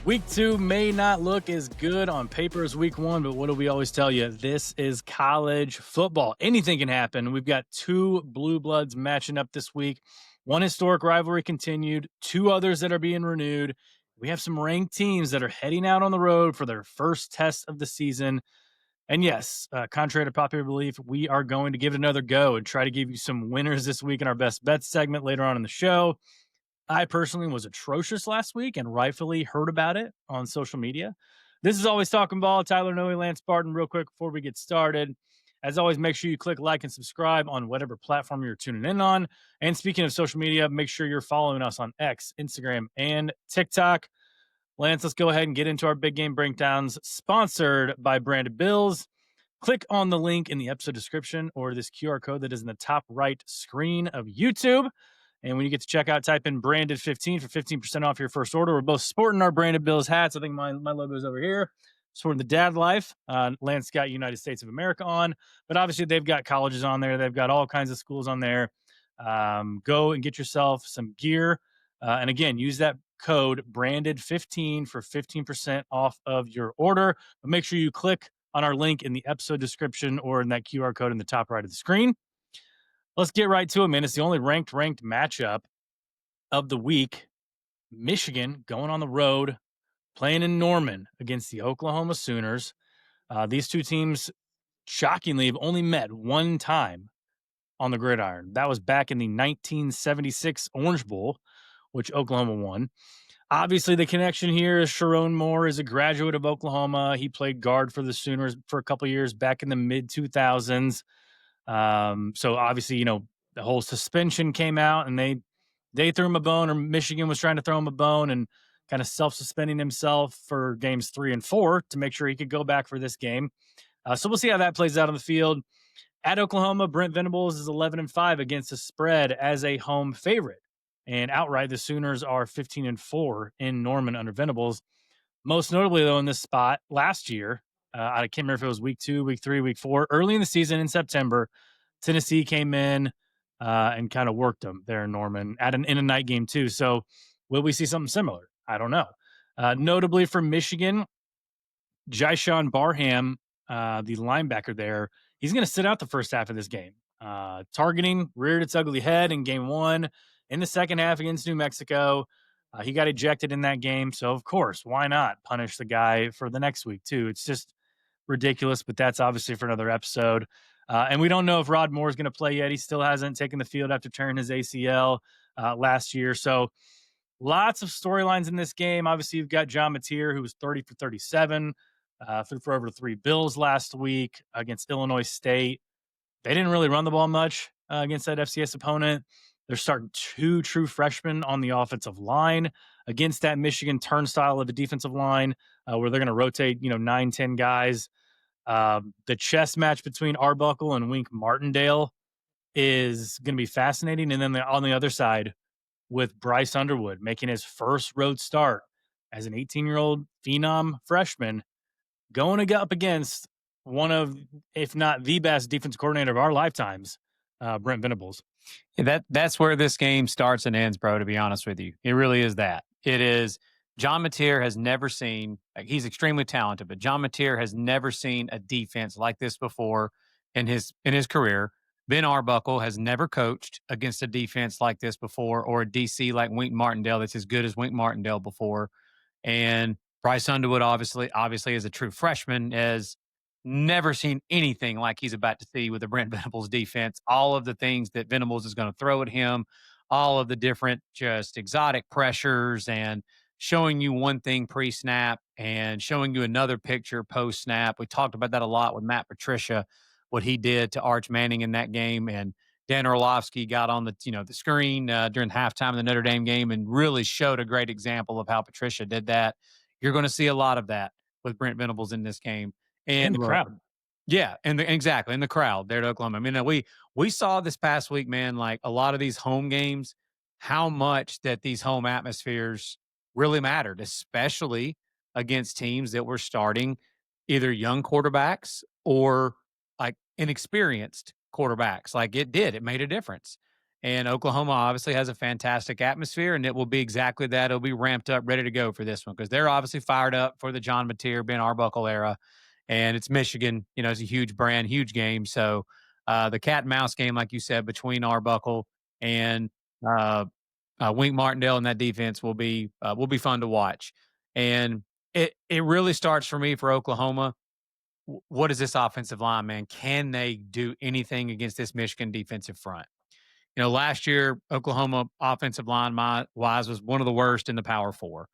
Week 2 may not look as good on paper as week 1, but what do we always tell you? This is college football. Anything can happen. We've got 2 blue bloods matching up this week. One historic rivalry continued, 2 others that are being renewed. We have some ranked teams that are heading out on the road for their first test of the season. And yes, contrary to popular belief, we are going to give it another go and try to give you some winners this week in our best bets segment later on in the show. I personally was atrocious last week and rightfully heard about it on social media. This is Always Talking Ball. Tyler Noe, Lance Barton. Real quick before we get started, as always, make sure you click like and subscribe on whatever platform you're tuning in on. And speaking of social media, make sure you're following us on X, Instagram, and TikTok. Lance, let's go ahead and get into our big game breakdowns, sponsored by Branded Bills. Click on the link in the episode description or this QR code that is in the top right screen of YouTube. And when you get to checkout, type in branded 15 for 15% off your first order. We're both sporting our Branded Bills hats. I think my logo is over here. Sporting the dad life. Lance got United States of America on, but obviously they've got colleges on there. They've got all kinds of schools on there. Go and get yourself some gear. And again, use that code branded 15 for 15% off of your order. But make sure you click on our link in the episode description or in that QR code in the top right of the screen. Let's get right to it, man. It's the only ranked matchup of the week. Michigan going on the road, playing in Norman against the Oklahoma Sooners. These two teams, shockingly, have only met one time on the gridiron. That was back in the 1976 Orange Bowl, which Oklahoma won. Obviously, the connection here is Sharon Moore is a graduate of Oklahoma. He played guard for the Sooners for a couple of years back in the mid-2000s. So obviously, the whole suspension came out and they threw him a bone, or Michigan was trying to throw him a bone and kind of self-suspending himself for games 3 and 4 to make sure he could go back for this game. So we'll see how that plays out on the field. At Oklahoma, Brent Venables is 11-5 against the spread as a home favorite. And outright, the Sooners are 15-4 in Norman under Venables. Most notably, though, in this spot last year, I can't remember if it was week 2, week 3, week 4, early in the season in September, Tennessee came in and kind of worked them there in Norman in a night game too. So will we see something similar? I don't know. Notably for Michigan, Jyshawn Barham, the linebacker there, he's going to sit out the first half of this game. Targeting reared its ugly head in game 1. In the second half against New Mexico, he got ejected in that game. So, of course, why not punish the guy for the next week, too? It's just ridiculous, but that's obviously for another episode. And we don't know if Rod Moore is going to play yet. He still hasn't taken the field after tearing his ACL last year. So, lots of storylines in this game. Obviously, you've got John Mateer, who was 30 for 37, threw for over 3 bills last week against Illinois State. They didn't really run the ball much against that FCS opponent. They're starting 2 true freshmen on the offensive line against that Michigan turnstile of a defensive line where they're going to rotate, 9, 10 guys. The chess match between Arbuckle and Wink Martindale is going to be fascinating. And then on the other side with Bryce Underwood making his first road start as an 18-year-old phenom freshman going up against one of, if not the best defensive coordinator of our lifetimes, Brent Venables. Yeah, that's where this game starts and ends, bro, to be honest with you. It really is that. It is. John Mateer has never seen, he's extremely talented, but John Mateer has never seen a defense like this before in his career. Ben Arbuckle has never coached against a defense like this before, or a DC like Wink Martindale that's as good as Wink Martindale before. And Bryce Underwood, obviously as a true freshman, has never seen anything like he's about to see with the Brent Venables defense. All of the things that Venables is going to throw at him, all of the different just exotic pressures, and showing you one thing pre-snap and showing you another picture post-snap. We talked about that a lot with Matt Patricia, what he did to Arch Manning in that game. And Dan Orlovsky got on the screen during halftime of the Notre Dame game and really showed a great example of how Patricia did that. You're going to see a lot of that with Brent Venables in this game. And the crowd. Yeah, exactly, in the crowd there at Oklahoma. I mean, we saw this past week, man, like a lot of these home games, how much that these home atmospheres really mattered, especially against teams that were starting either young quarterbacks or like inexperienced quarterbacks. Like it made a difference. And Oklahoma obviously has a fantastic atmosphere, and it will be exactly that. It'll be ramped up, ready to go for this one because they're obviously fired up for the John Mateer, Ben Arbuckle era. And it's Michigan, it's a huge brand, huge game. So the cat and mouse game, like you said, between Arbuckle and uh, Wink Martindale and that defense will be fun to watch. And it really starts for me for Oklahoma. What is this offensive line, man? Can they do anything against this Michigan defensive front? Last year, Oklahoma offensive line wise was one of the worst in the Power Four.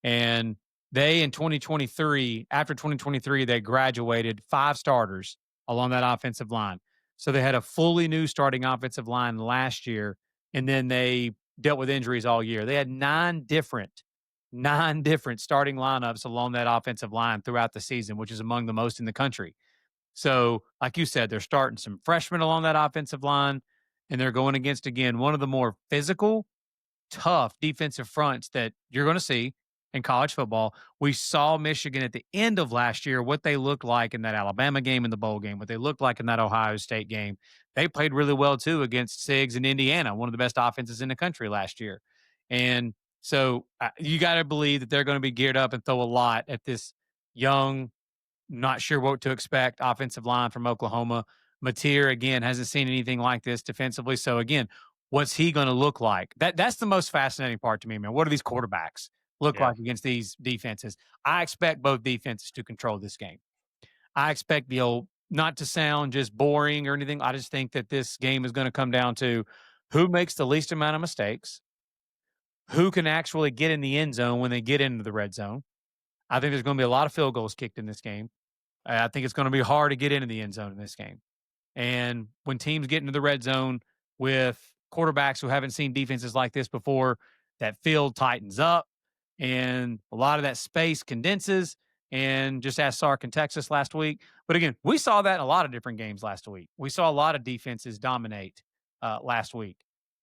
And they in 2023, after 2023, they graduated 5 starters along that offensive line. So they had a fully new starting offensive line last year, and then they dealt with injuries all year. They had nine different starting lineups along that offensive line throughout the season, which is among the most in the country. So, like you said, they're starting some freshmen along that offensive line, and they're going against, again, one of the more physical, tough defensive fronts that you're going to see in college football. We saw Michigan at the end of last year, what they looked like in that Alabama game in the bowl game, what they looked like in that Ohio State game. They played really well, too, against Sigs and Indiana, one of the best offenses in the country last year. And so you got to believe that they're going to be geared up and throw a lot at this young, not sure what to expect offensive line from Oklahoma. Mateer, again, hasn't seen anything like this defensively. So, again, what's he going to look like? That's the most fascinating part to me, man. What do these quarterbacks look Yeah. like against these defenses? I expect both defenses to control this game. I expect the old, not to sound just boring or anything. I just think that this game is going to come down to who makes the least amount of mistakes, who can actually get in the end zone when they get into the red zone. I think there's going to be a lot of field goals kicked in this game. I think it's going to be hard to get into the end zone in this game. And when teams get into the red zone with quarterbacks who haven't seen defenses like this before, that field tightens up and a lot of that space condenses. And just ask Sark in Texas last week. But again, we saw that in a lot of different games last week. We saw a lot of defenses dominate last week.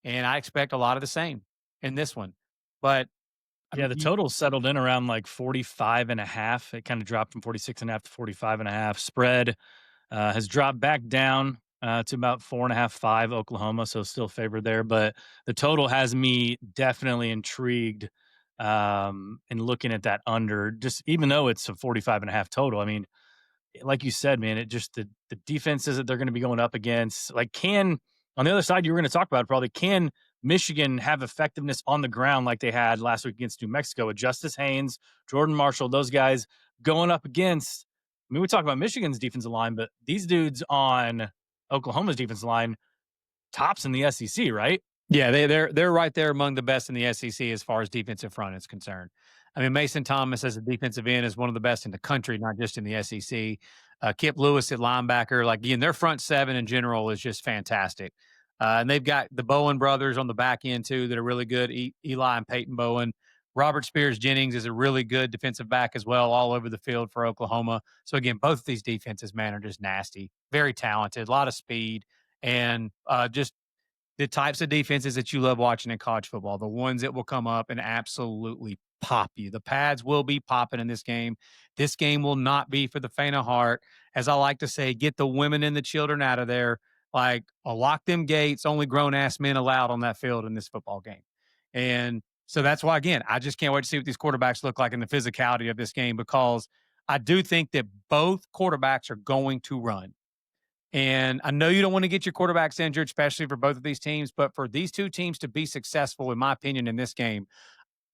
And I expect a lot of the same in this one. But I Yeah, mean, the total settled in around like 45 and a half. It kind of dropped from 46 and a half to 45 and a half. Spread has dropped back down to about 4.5, 5 Oklahoma, so still favored there. But the total has me definitely intrigued in looking at that under, just even though it's a 45 and a half total. I mean, like you said, man, it just the defenses that they're going to be going up against. Like, can on the other side, you were going to talk about it, probably can Michigan have effectiveness on the ground like they had last week against New Mexico with Justice Haynes, Jordan Marshall, those guys going up against. I mean, we talk about Michigan's defensive line, but these dudes on Oklahoma's defensive line tops in the SEC, right? yeah, they're right there among the best in the SEC as far as defensive front is concerned. I mean, Mason Thomas as a defensive end is one of the best in the country, not just in the SEC. Kip Lewis at linebacker, like again, their front seven in general is just fantastic. And they've got the Bowen brothers on the back end too that are really good. Eli and Peyton Bowen. Robert Spears Jennings is a really good defensive back as well, all over the field for Oklahoma. So again, both of these defenses, man, are just nasty, very talented, a lot of speed, and just the types of defenses that you love watching in college football, the ones that will come up and absolutely pop you. The pads will be popping in this game. This game will not be for the faint of heart. As I like to say, get the women and the children out of there. Like, lock them gates. Only grown ass men allowed on that field in this football game. And so that's why, again, I just can't wait to see what these quarterbacks look like in the physicality of this game because I do think that both quarterbacks are going to run. And I know you don't want to get your quarterbacks injured, especially for both of these teams, but for these two teams to be successful, in my opinion, in this game,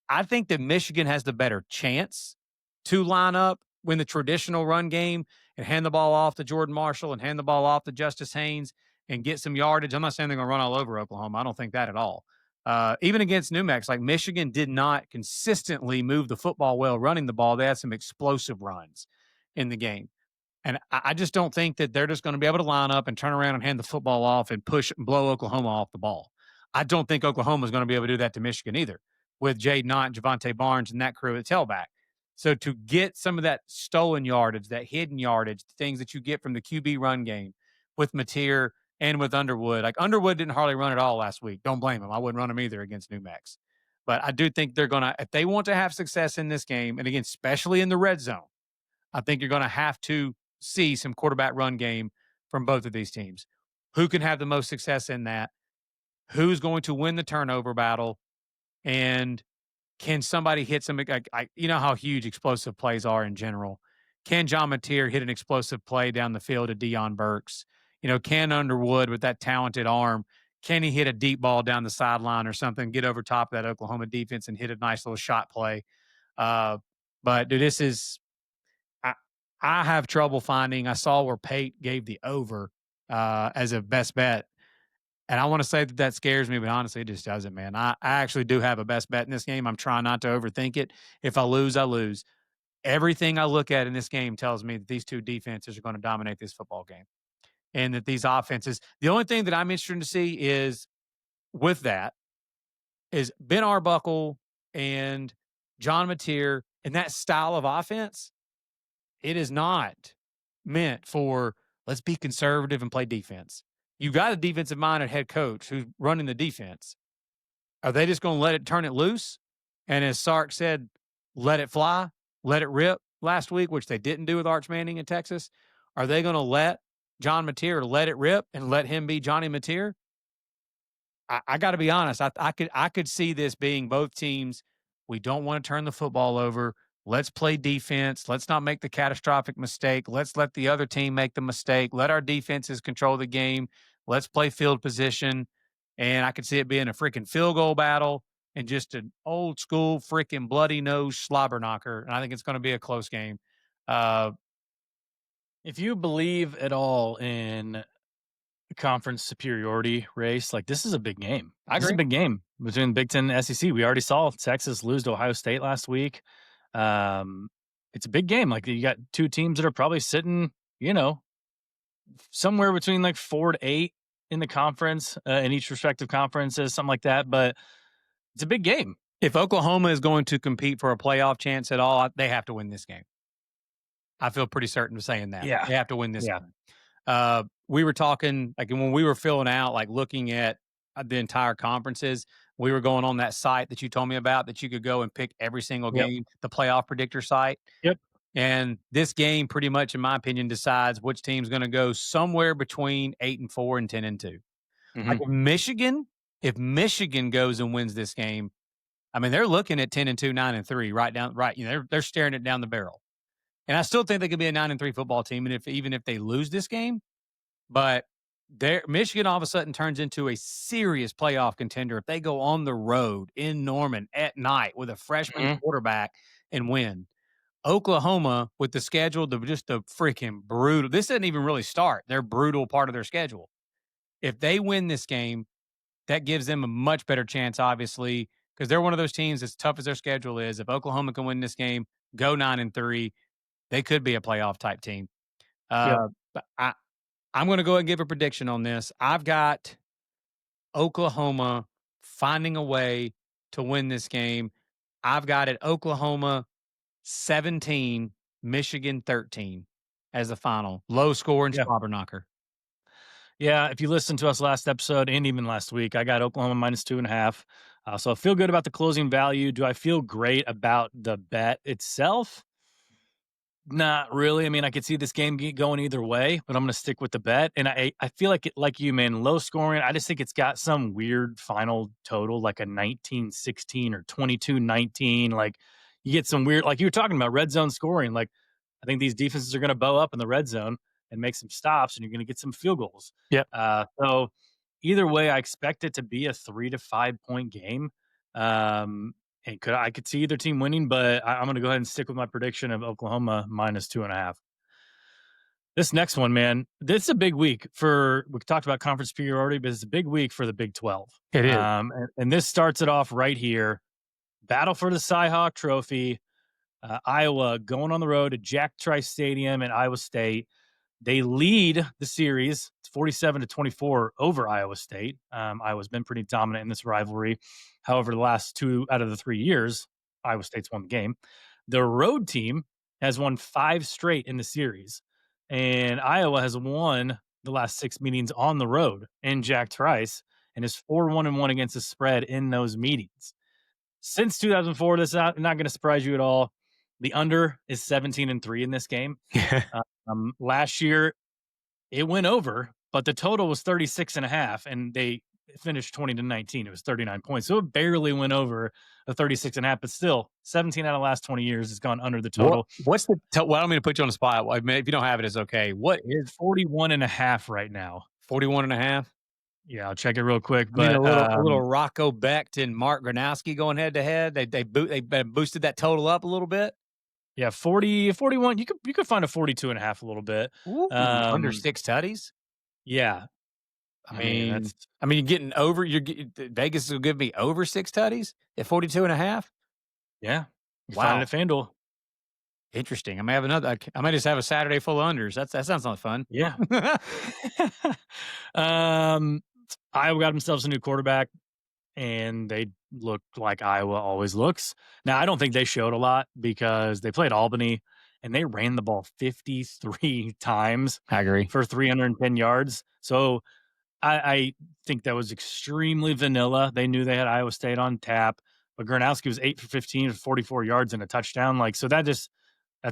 I think that Michigan has the better chance to line up in the traditional run game and hand the ball off to Jordan Marshall and hand the ball off to Justice Haynes and get some yardage. I'm not saying they're going to run all over Oklahoma. I don't think that at all. Even against New Mex, like Michigan did not consistently move the football well running the ball. They had some explosive runs in the game. And I just don't think that they're just going to be able to line up and turn around and hand the football off and push and blow Oklahoma off the ball. I don't think Oklahoma is going to be able to do that to Michigan either with Jade Knott and Javante Barnes and that crew at tailback. So to get some of that stolen yardage, that hidden yardage, the things that you get from the QB run game with Mateer and with Underwood, like Underwood didn't hardly run at all last week. Don't blame him. I wouldn't run him either against New Mex. But I do think they're going to, if they want to have success in this game, and again, especially in the red zone, I think you're going to have to see some quarterback run game from both of these teams. Who can have the most success in that? who's going to win the turnover battle, and can somebody hit some you know how huge explosive plays are in general. Can John Mateer hit an explosive play down the field to Deion Burks? You know, can Underwood with that talented arm, can he hit a deep ball down the sideline or something, get over top of that Oklahoma defense and hit a nice little shot play? Uh, but dude, this is I, I have trouble finding. I saw where Pate gave the over as a best bet, and I want to say that that scares me, but honestly, it just doesn't, man. I actually do have a best bet in this game. I'm trying not to overthink it. If I lose, I lose. Everything I look at in this game tells me that these two defenses are going to dominate this football game, and that these offenses. The only thing that I'm interested to see is with that is Ben Arbuckle and John Mateer and that style of offense. It is not meant for let's be conservative and play defense. You got a defensive minded head coach who's running the defense. Are they just going to let it turn it loose? And as Sark said, let it fly, let it rip last week, which they didn't do with Arch Manning in Texas. Are they going to let John Mateer let it rip and let him be Johnny Mateer? I got to be honest. I could see this being both teams. We don't want to turn the football over. Let's play defense. Let's not make the catastrophic mistake. Let's let the other team make the mistake. Let our defenses control the game. Let's play field position. And I could see it being a freaking field goal battle and just an old school freaking bloody nose slobber knocker. And I think it's going to be a close game. Uh, If you believe at all in conference superiority race, like this is a big game. I This is a agree. big game between Big Ten and SEC. We already saw Texas lose to Ohio State last week. Um, it's a big game. Like you got two teams that are probably sitting, you know, somewhere between like 4 to 8 in the conference, in each respective conferences, something like that. But it's a big game. If Oklahoma is going to compete for a playoff chance at all, they have to win this game. I feel pretty certain of saying that. Yeah. They have to win this Yeah. game. We were talking, like, when we were filling out, like, looking at the entire conferences, we were going on that site that you told me about that you could go and pick every single Yep. game, the playoff predictor site. Yep. And this game, pretty much, in my opinion, decides which team's going to go somewhere between 8-4 and 10-2. Like, Hmm. if Michigan goes and wins this game, I mean, they're looking at 10-2, 9-3, right. You know, they're staring it down the barrel. And I still think they could be a 9-3 football team. And even if they lose this game, but Michigan all of a sudden turns into a serious playoff contender if they go on the road in Norman at night with a freshman Hmm. quarterback and win. Oklahoma with the schedule, just the freaking brutal. This doesn't even really start their brutal part of their schedule. If they win this game, that gives them a much better chance, obviously, because they're one of those teams as tough as their schedule is. If Oklahoma can win this game, go 9-3, they could be a playoff type team. Yep. But I'm going to go ahead and give a prediction on this. I've got Oklahoma finding a way to win this game. I've got it Oklahoma 17, Michigan 13 as the final. Low score and Yeah. slobber knocker. Yeah, if you listened to us last episode and even last week, I got Oklahoma -2.5. So I feel good about the closing value. Do I feel great about the bet itself? Not really. I mean, I could see this game going either way, but I'm going to stick with the bet. And I feel like like you, man, low scoring. I just think it's got some weird final total, like a 19-16 or 22-19. Like you get some weird, like you were talking about red zone scoring. Like I think these defenses are going to bow up in the red zone and make some stops, and you're going to get some field goals. Yep. So either way, I expect it to be a 3 to 5 point game. Um, and I could see either team winning, but I'm going to go ahead and stick with my prediction of Oklahoma -2.5. This next one, man, this is a big week for. We talked about conference superiority, but it's a big week for the Big 12. It is. And this starts it off right here. Battle for the Cyhawk Trophy. Iowa going on the road to Jack Trice Stadium in Iowa State. They lead the series 47-24 over Iowa State. Iowa's been pretty dominant in this rivalry. However, the last 2 out of the 3 years, Iowa State's won the game. The road team has won 5 straight in the series, and Iowa has won the last 6 meetings on the road in Jack Trice and is 4-1-1 against the spread in those meetings. Since 2004, this is not going to surprise you at all. The under is 17-3 in this game. Last year, it went over, but the total was 36.5, and finished 20-19. It was 39 points. So it barely went over the 36.5, but still 17 out of the last 20 years has gone under the total. What's the well, I don't mean to put you on the spot. I mean, if you don't have it, it's okay. What is 41.5 right now. 41 and a half? Yeah, I'll check it real quick. I mean, But a little Rocco Becht and Mark Gronowski going head to head. They boosted that total up a little bit. yeah, 40, 41. You could find a 42.5 a little bit. Ooh, under Um, 6 tutties. yeah. I I mean, mean, that's you're getting over. Vegas will give me over 6 tutties at 42 and a half. yeah. You find it Wow, at FanDuel. interesting. I may have another. I might just have a Saturday full of unders. That sounds like fun. Yeah. um, Iowa got themselves a new quarterback, and they looked like Iowa always looks. Now, I don't think they showed a lot because they played Albany and they ran the ball 53 times I agree. for 310 yards. So I think that was extremely vanilla. They knew they had Iowa State on tap, but Gronowski was 8 for 15 with 44 yards and a touchdown. Like, so that's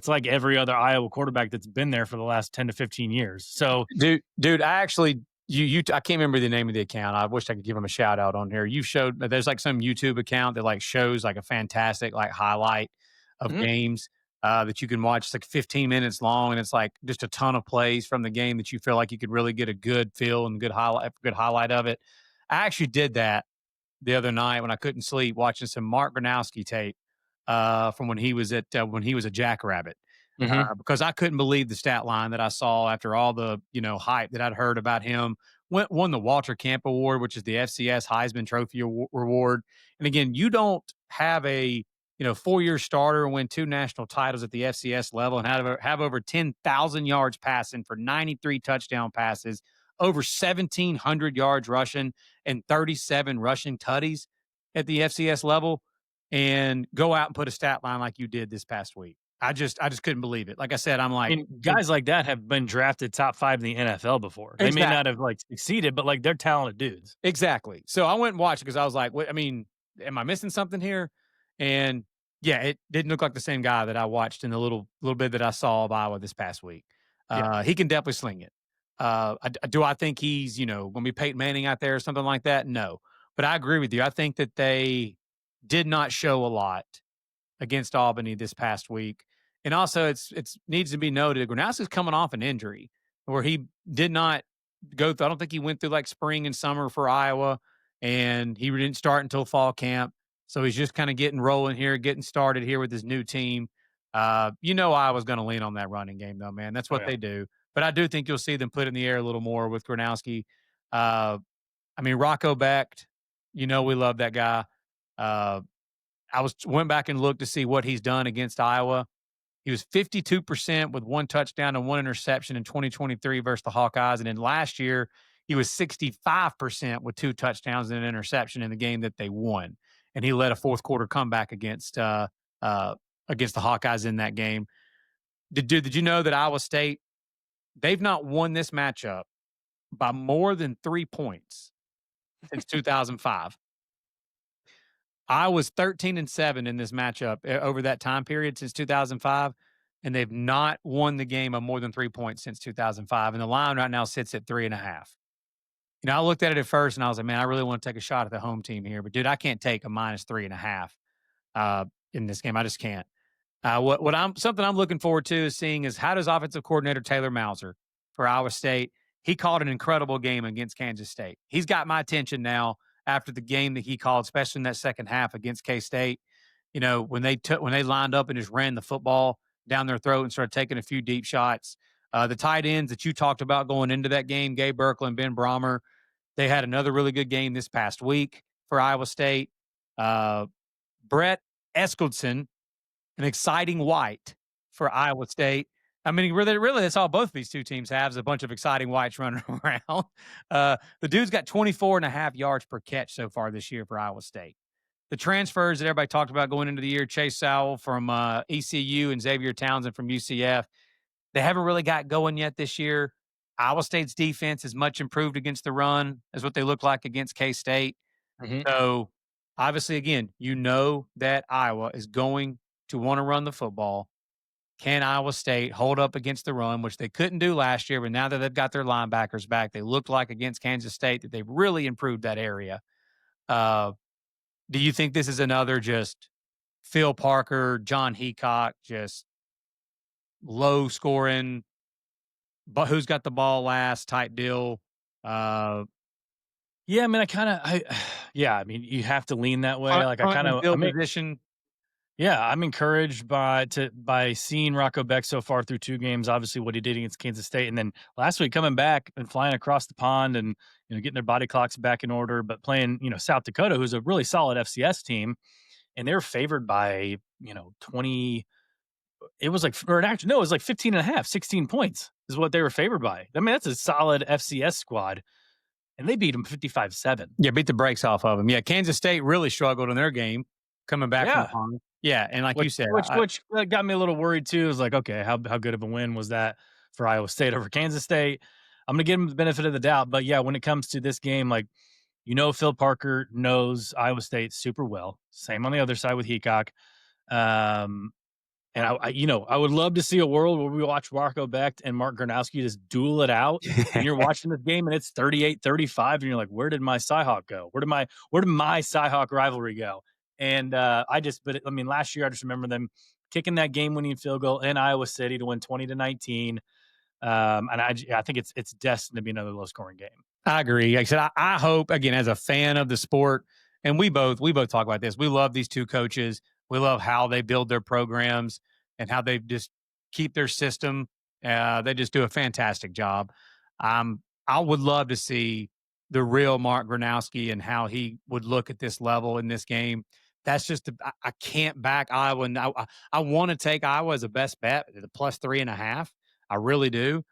like every other Iowa quarterback that's been there for the last 10 to 15 years. So, Dude, I actually I can't remember the name of the account. I wish I could give him a shout out on here. You showed there's like some YouTube account that like shows like a fantastic like highlight of mhm. games that you can watch. It's like 15 minutes long, and it's like just a ton of plays from the game that you feel like you could really get a good feel and good highlight of it. I actually did that the other night when I couldn't sleep, watching some Mark Gronowski tape from when he was a Jackrabbit, Mhm. because I couldn't believe the stat line that I saw after all the hype that I'd heard about him. Won the Walter Camp Award, which is the FCS Heisman Trophy Award. And again, you don't have a 4-year starter win 2 national titles at the FCS level and have over 10,000 yards passing for 93 touchdown passes, over 1,700 yards rushing, and 37 rushing tutties at the FCS level, and go out and put a stat line like you did this past week. I just couldn't believe it. Like I said, I'm I like, mean, guys like that have been drafted top 5 in the NFL before. They may not exactly, have, like, succeeded, but, like, they're talented dudes. exactly. So I went and watched it because I was like, "What? I mean, am I missing something here?" And yeah, it didn't look like the same guy that I watched in the little bit that I saw of Iowa this past week. Yeah. He can definitely sling it. Do I think he's going to be Peyton Manning out there or something like that? No, but I agree with you. I think that they did not show a lot against Albany this past week. And also, it's needs to be noted, Gronowski's coming off an injury where he did not go through. I don't think he went through like spring and summer for Iowa, and he didn't start until fall camp. So he's just kind of getting rolling here, getting started here with his new team. Iowa's going to lean on that running game, though, man. That's Oh, what yeah. they do. But I do think you'll see them put in the air a little more with Gronowski. Uh, I mean, Rocco Becht, we love that guy. Uh, went back and looked to see what he's done against Iowa. He was 52% with 1 touchdown and 1 interception in 2023 versus the Hawkeyes, and then last year he was 65% with 2 touchdowns and an interception in the game that they won, and he led a fourth quarter comeback against the Hawkeyes in that game. Did you know that Iowa State, they've not won this matchup by more than 3 points since 2005? I was 13-7 in this matchup over that time period since 2005, and they've not won the game of more than 3 points since 2005. And the line right now sits at 3.5. I looked at it at first and I was like, man, I really want to take a shot at the home team here, but dude, I can't take a minus 3.5 in this game. I just can't. Something I'm looking forward to is seeing is how does offensive coordinator Taylor Mauser for Iowa State. He called an incredible game against Kansas State. He's got my attention now after the game that he called, especially in that second half against K State. When they lined up and just ran the football down their throat and started taking a few deep shots. The tight ends that you talked about going into that game, Gabe Berkland, Ben Brahmer, they had another really good game this past week for Iowa State. Uh, Brett Eskildson, an exciting white for Iowa State. I mean, really, that's all both of these two teams have is a bunch of exciting whites running around. The dude's got 24.5 yards per catch so far this year for Iowa State. The transfers that everybody talked about going into the year, Chase Sowell from ECU and Xavier Townsend from UCF, they haven't really got going yet this year. Iowa State's defense is much improved against the run, as what they look like against K-State. Mhm. So, obviously, again, that Iowa is going to want to run the football. can Iowa State hold up against the run, which they couldn't do last year, but now that they've got their linebackers back, they look like against Kansas State that they've really improved that area. Uh, do you think this is another just Phil Parker, John Heacock, just low scoring, but who's got the ball last type deal? Uh, Yeah, I mean, yeah, I mean, you have to lean that way. Like, punt and I field mean, position. yeah, I'm encouraged by seeing Rocco Beck so far through 2 games, obviously what he did against Kansas State, and then last week coming back and flying across the pond and, getting their body clocks back in order, but playing, South Dakota, who's a really solid FCS team, and they're favored by, 20. It was like, or actually, no, it was like 15 and a half, 16 points is what they were favored by. I mean, that's a solid FCS squad, and they beat them 55-7. Yeah, beat the brakes off of them. Yeah, Kansas State really struggled in their game coming back from the Yeah. pond. Yeah, and like you Which said, which which, got me a little worried too. It was like, okay, how good of a win was that for Iowa State over Kansas State? I'm gonna give him the benefit of the doubt, but yeah, when it comes to this game, like, Phil Parker knows Iowa State super well. Same on the other side with Heacock. Um, and I would love to see a world where we watch Marco Becht and Mark Gronowski just duel it out, and you're watching this game and it's 38-35, and you're like, where did my Cyhawk go? Where did my Cyhawk rivalry go? And I mean, last year I just remember them kicking that game-winning field goal in Iowa City to win 20-19. And I think it's destined to be another low-scoring game. I agree. Like I said, I hope again as a fan of the sport, and we both talk about this. We love these two coaches. We love how they build their programs and how they just keep their system. They just do a fantastic job. I would love to see the real Mark Gronowski and how he would look at this level in this game. That's just I can't back Iowa. And I want to take Iowa as a best bet at the plus 3.5. I really do.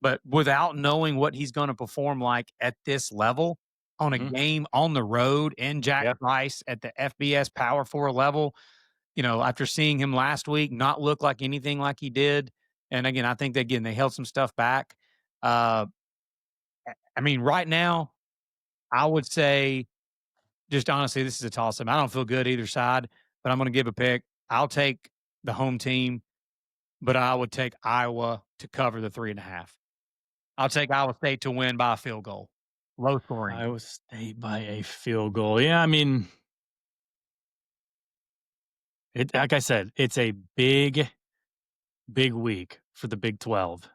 But without knowing what he's going to perform like at this level on a Mhm. game on the road in Jack Yeah. Rice at the FBS Power 4 level, after seeing him last week not look like anything like he did. And again, I think that, again, they held some stuff back. Uh, I mean, right now, I would say, just honestly, this is a toss up. I don't feel good either side, but I'm going to give a pick. I'll take the home team, but I would take Iowa to cover the 3.5. I'll take Iowa State to win by a field goal, low scoring. Iowa State by a field goal. Yeah, I mean, like I said, it's a big, big week for the Big 12,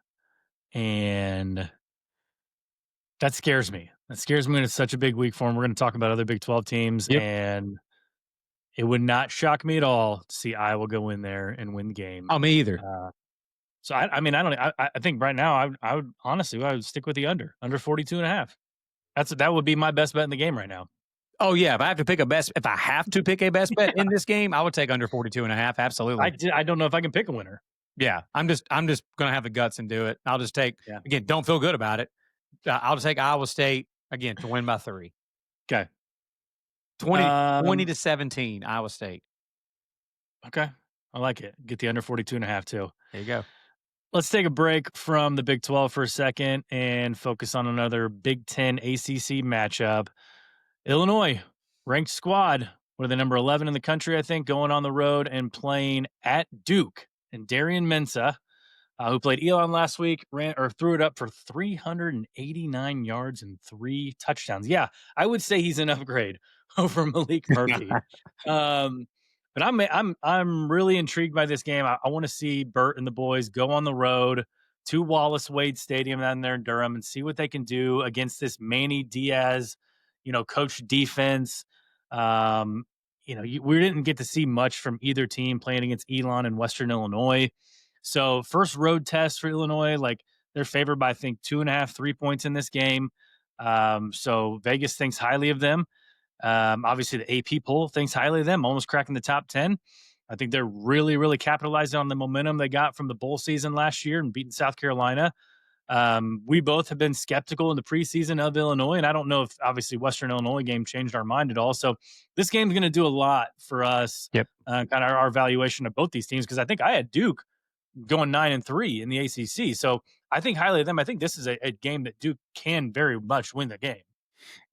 and that scares me. That scares me when it's such a big week for them. We're gonna talk about other Big 12 teams, Yep. and it would not shock me at all to see Iowa go in there and win the game. Oh, me either. So I mean, I don't I think right now I would honestly, I would stick with the under 42.5. That would be my best bet in the game right now. Oh, yeah. If I have to pick a best bet in this game, I would take under 42.5. Absolutely. I don't know if I can pick a winner. Yeah. I'm just gonna have the guts and do it. I'll just take, Yeah. again, don't feel good about it. I'll just take Iowa State again to win by 3. Okay. 20 to 17, Iowa State. Okay. I like it. Get the under 42.5 too. There you go. Let's take a break from the Big 12 for a second and focus on another Big 10 ACC matchup. Illinois, ranked squad. We're the number 11 in the country, I think, going on the road and playing at Duke. And Darian Mensah, who played Elon last week, threw it up for 389 yards and 3 touchdowns. Yeah, I would say he's an upgrade over Malik Murphy. But I'm really intrigued by this game. I want to see Burt and the boys go on the road to Wallace Wade Stadium down there in Durham and see what they can do against this Manny Diaz, coach defense. We didn't get to see much from either team playing against Elon and Western Illinois. So first road test for Illinois, like they're favored by I think 2.5, 3 points in this game. So Vegas thinks highly of them. Obviously, the AP poll thinks highly of them, almost cracking the top 10. I think they're really, really capitalizing on the momentum they got from the bowl season last year and beating South Carolina. We both have been skeptical in the preseason of Illinois, and I don't know if obviously Western Illinois game changed our mind at all. So this game's going to do a lot for us, Yep. Kind of our valuation of both these teams, because I think I had Duke going 9-3 in the ACC. So I think highly of them. I think this is a game that Duke can very much win the game.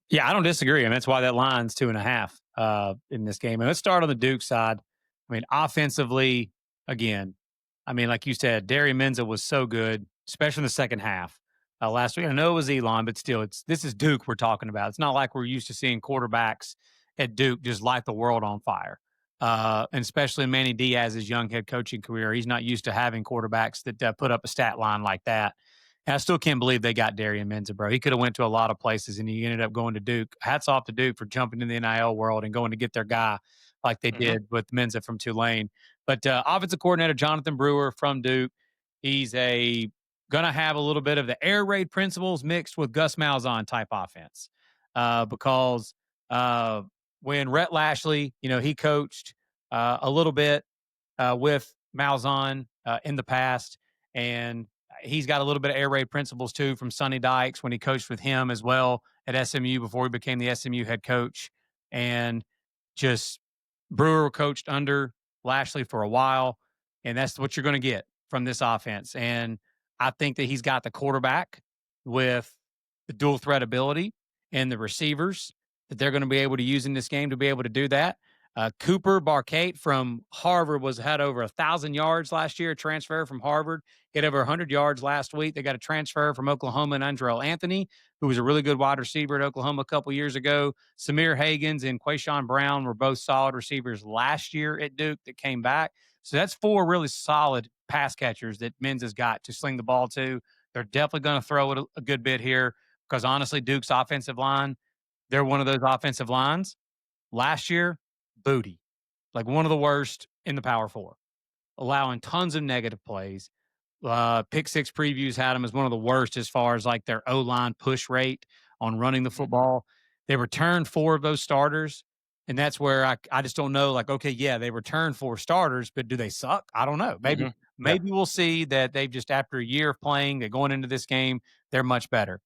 Yeah, I don't disagree. I mean, that's why that line's 2.5 in this game. And let's start on the Duke side. I mean, offensively, again, I mean, like you said, Darian Menza was so good, especially in the second half last week. I know it was Elon, but still, this is Duke we're talking about. It's not like we're used to seeing quarterbacks at Duke just light the world on fire. And especially Manny Diaz's young head coaching career, he's not used to having quarterbacks that put up a stat line like that. And I still can't believe they got Darian Menza, bro. He could have went to a lot of places, and he ended up going to Duke. Hats off to Duke for jumping in the NIL world and going to get their guy like they Mhm. did with Menza from Tulane. But offensive coordinator Jonathan Brewer from Duke, he's going to have a little bit of the air raid principles mixed with Gus Malzahn type offense, because uh, when Rhett Lashley, he coached a little bit with Malzahn in the past, and he's got a little bit of air raid principles too from Sonny Dykes when he coached with him as well at SMU before he became the SMU head coach. And just Brewer coached under Lashley for a while, and that's what you're going to get from this offense. And I think that he's got the quarterback with the dual threat ability and the receivers that they're going to be able to use in this game to be able to do that. Cooper Barkate from Harvard had over 1,000 yards last year, a transfer from Harvard. Hit over 100 yards last week. They got a transfer from Oklahoma and Andrell Anthony, who was a really good wide receiver at Oklahoma a couple years ago. Samir Hagans and Quayshawn Brown were both solid receivers last year at Duke that came back. So that's four really solid pass catchers that Menz has got to sling the ball to. They're definitely going to throw it a good bit here because honestly, Duke's offensive line, they're one of those offensive lines. Last year, booty, like one of the worst in the Power Four, allowing tons of negative plays. Pick Six previews had them as one of the worst as far as like their O line push rate on running the Mhm. football. They returned four of those starters. And that's where I just don't know. Like, okay, yeah, they returned four starters, but do they suck? I don't know. Maybe Mhm. Yeah. maybe we'll see that they've just after a year of playing, they're going into this game, they're much better.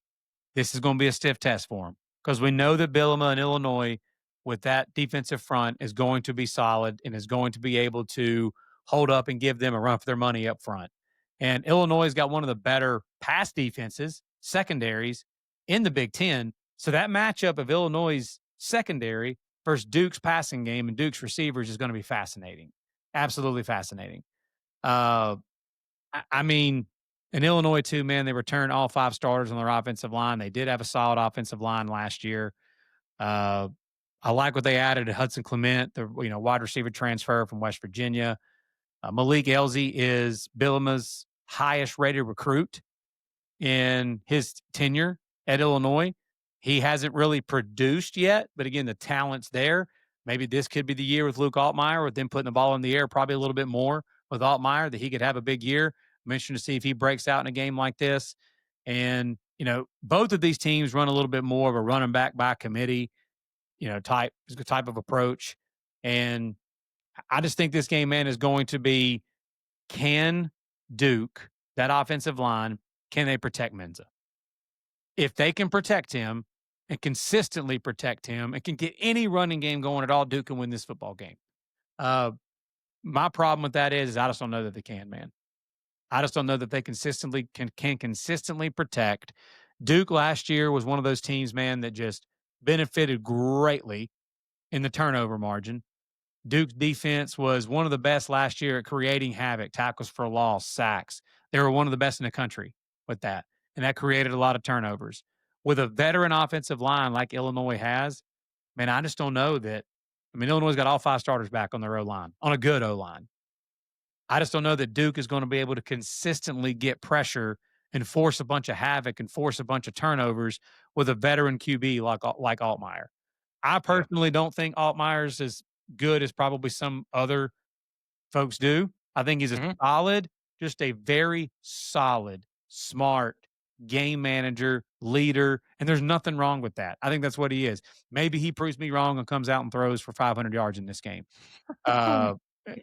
This is going to be a stiff test for them because we know that Bielema and Illinois, with that defensive front, is going to be solid and is going to be able to hold up and give them a run for their money up front. And Illinois has got one of the better pass defenses, secondaries in the Big Ten. So that matchup of Illinois' secondary versus Duke's passing game and Duke's receivers is going to be fascinating. Absolutely fascinating. Uh, I mean, in Illinois too, man, they returned all five starters on their offensive line. They did have a solid offensive line last year. Uh, I like what they added to Hudson Clement, the wide receiver transfer from West Virginia. Malik Elzy is Bielema's highest rated recruit in his tenure at Illinois. He hasn't really produced yet, but again, the talent's there. Maybe this could be the year with Luke Altmaier, with them putting the ball in the air probably a little bit more with Altmaier, that he could have a big year. I'm interested to see if he breaks out in a game like this. And, both of these teams run a little bit more of a running back by committee, type of approach. And I just think this game, man, is going to be, can Duke, that offensive line, can they protect Menza? If they can protect him and consistently protect him and can get any running game going at all, Duke can win this football game. Uh, my problem with that is I just don't know that they can, man. I just don't know that they consistently can consistently protect. Duke last year was one of those teams, man, that just benefited greatly in the turnover margin. Duke's defense was one of the best last year at creating havoc, tackles for loss, sacks. They were one of the best in the country with that. And that created a lot of turnovers. With a veteran offensive line like Illinois has, man, I just don't know that. I mean, Illinois got all five starters back on their O line, on a good O line. I just don't know that Duke is going to be able to consistently get pressure and force a bunch of havoc and force a bunch of turnovers with a veteran QB like Altmaier. I Yeah. personally don't think Altmaier's as good as probably some other folks do. I think he's Mhm. just a very solid, smart game manager, leader, and there's nothing wrong with that. I think that's what he is. Maybe he proves me wrong and comes out and throws for 500 yards in this game. Uh,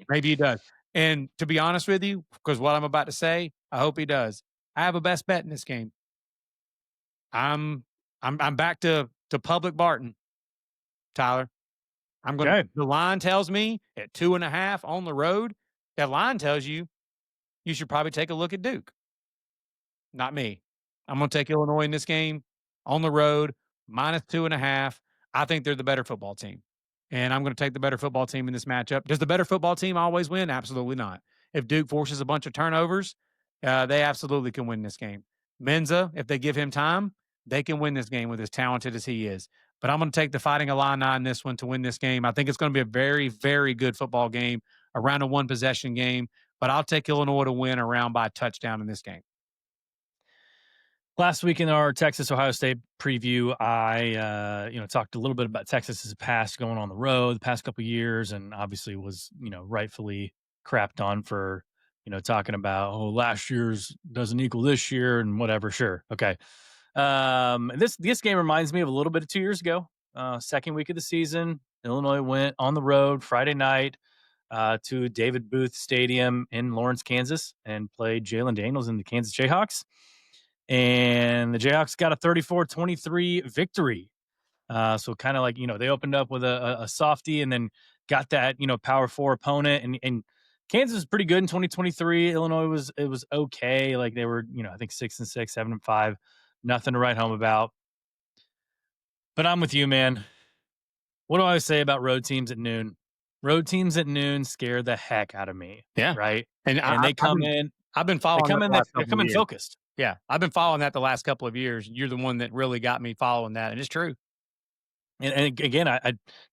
maybe he does. And to be honest with you, because what I'm about to say, I hope he does. I have a best bet in this game. I'm I'm back to public Barton, Tyler. I'm gonna Okay. the line tells me at 2.5 on the road. That line tells you you should probably take a look at Duke. Not me. I'm gonna take Illinois in this game on the road, -2.5. I think they're the better football team. And I'm gonna take the better football team in this matchup. Does the better football team always win? Absolutely not. if Duke forces a bunch of turnovers, they absolutely can win this game. Menza, if they give him time, they can win this game with as talented as he is. But I'm going to take the Fighting Illini in this one to win this game. I think it's going to be a very, very good football game, around a one possession game. But I'll take Illinois to win around by a touchdown in this game. Last week in our Texas Ohio State preview, I talked a little bit about Texas's past going on the road the past couple of years, and obviously was rightfully crapped on for talking about last year's doesn't equal this year and whatever. Sure, okay. This game reminds me of a little bit of 2 years ago. Second week of the season, Illinois went on the road Friday night to David Booth Stadium in Lawrence, Kansas, and played Jalen Daniels and the Kansas Jayhawks. And the Jayhawks got a 34-23 victory. So kind of like, they opened up with a softie and then got that, power four opponent. And Kansas was pretty good in 2023. Illinois was okay. Like they were, I think 6-6, 7-5, nothing to write home about. But I'm with you, man. What do I always say about road teams at noon? Road teams at noon scare the heck out of me. Yeah. Right. And They come in, I've been following they come in focused. Yeah, I've been following that the last couple of years. You're the one that really got me following that, and it's true. And again, I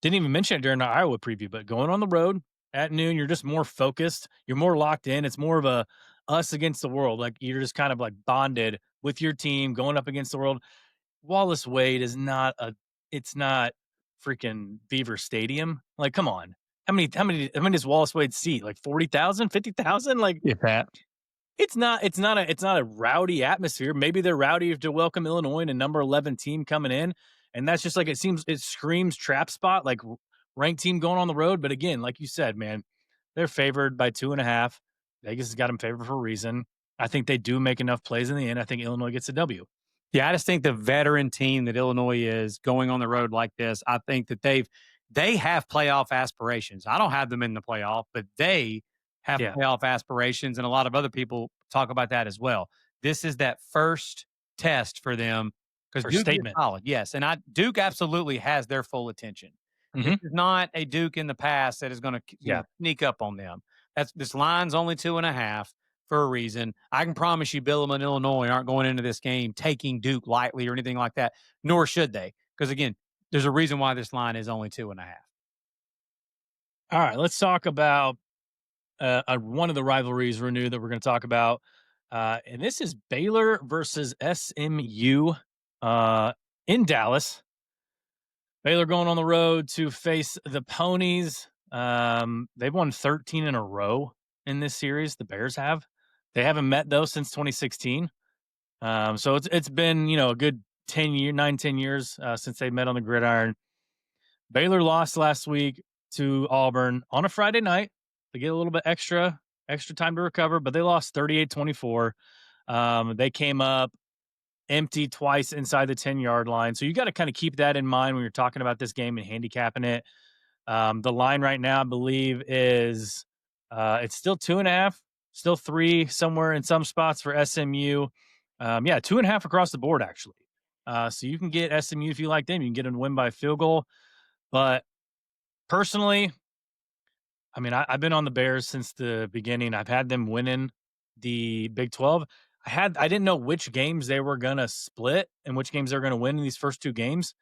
didn't even mention it during the Iowa preview, but going on the road at noon, you're just more focused. You're more locked in. It's more of a us against the world. Like you're just kind of like bonded with your team going up against the world. Wallace Wade is it's not freaking Beaver Stadium. Like, come on. How many does Wallace Wade seat? Like 40,000, 50,000? Like, If that. it's not a rowdy atmosphere. Maybe they're rowdy to welcome Illinois and a number 11 team coming in. And that's just like, it screams trap spot, like ranked team going on the road. But again, like you said, man, they're favored by 2.5. Vegas has got them favored for a reason. I think they do make enough plays in the end. I think Illinois gets a W. Yeah, I just think the veteran team that Illinois is going on the road like this, I think that they have playoff aspirations. I don't have them in the playoff, but they have playoff aspirations, and a lot of other people talk about that as well. This is that first test for them because Duke is solid. Yes, and Duke absolutely has their full attention. Mm-hmm. This is not a Duke in the past that is going to sneak up on them. This line's only 2.5 for a reason. I can promise you Bielema and Illinois aren't going into this game taking Duke lightly or anything like that, nor should they. Because, again, there's a reason why this line is only 2.5. All right, let's talk about one of the rivalries renewed that we're going to talk about. And this is Baylor versus SMU in Dallas. Baylor going on the road to face the Ponies. They've won 13 in a row in this series. The Bears have. They haven't met though since 2016. So it's been a good 10 years since they met on the gridiron. Baylor lost last week to Auburn on a Friday night. They get a little bit extra time to recover, but they lost 38-24. They came up empty twice inside the 10-yard line. So you got to kind of keep that in mind when you're talking about this game and handicapping it. The line right now, I believe, is it's still 2.5, still 3 somewhere in some spots for SMU. 2.5 across the board, actually. So you can get SMU if you like them. You can get them to win by field goal. But personally, I mean, I've been on the Bears since the beginning. I've had them winning the Big 12. I didn't know which games they were going to split and which games they were going to win in these first 2 games.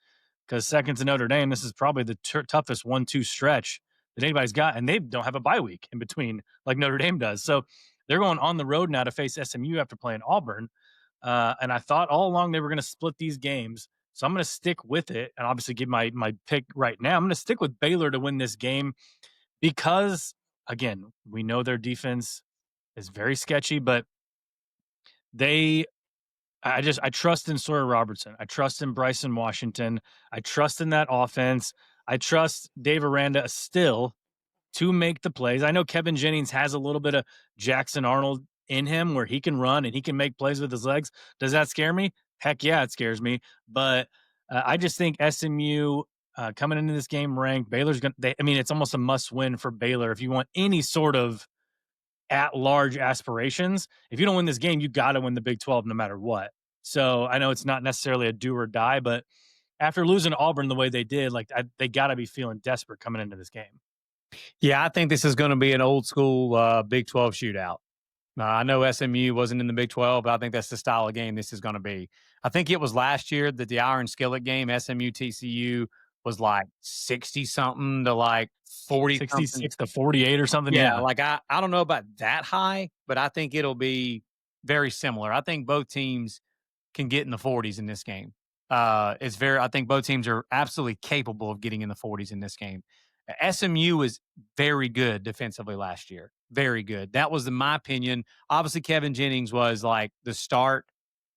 Because second to Notre Dame, this is probably the toughest 1-2 stretch that anybody's got. And they don't have a bye week in between like Notre Dame does. So they're going on the road now to face SMU after playing Auburn. And I thought all along they were going to split these games. So I'm going to stick with it and obviously give my pick right now. I'm going to stick with Baylor to win this game because, again, we know their defense is very sketchy, but I trust in Sawyer Robertson. I trust in Bryson Washington. I trust in that offense. I trust Dave Aranda still to make the plays. I know Kevin Jennings has a little bit of Jackson Arnold in him where he can run and he can make plays with his legs. Does that scare me? Heck yeah, it scares me. But I just think SMU coming into this game ranked, Baylor's going to, it's almost a must win for Baylor if you want any sort of at-large aspirations. If you don't win this game, you got to win the Big 12 no matter what. So I know it's not necessarily a do or die, but after losing to Auburn the way they did, they got to be feeling desperate coming into this game. Yeah, I think this is going to be an old school Big 12 shootout. I know SMU wasn't in the Big 12, but I think that's the style of game this is going to be. I think it was last year that the Iron Skillet game, SMU TCU, was like 60 something to like 40 something. 66 to 48 or something. Yeah, Yeah. like I don't know about that high, but I think it'll be very similar. I think both teams can get in the 40s in this game. I think both teams are absolutely capable of getting in the 40s in this game. SMU was very good defensively last year. Very good. That was, in my opinion, obviously Kevin Jennings was like the start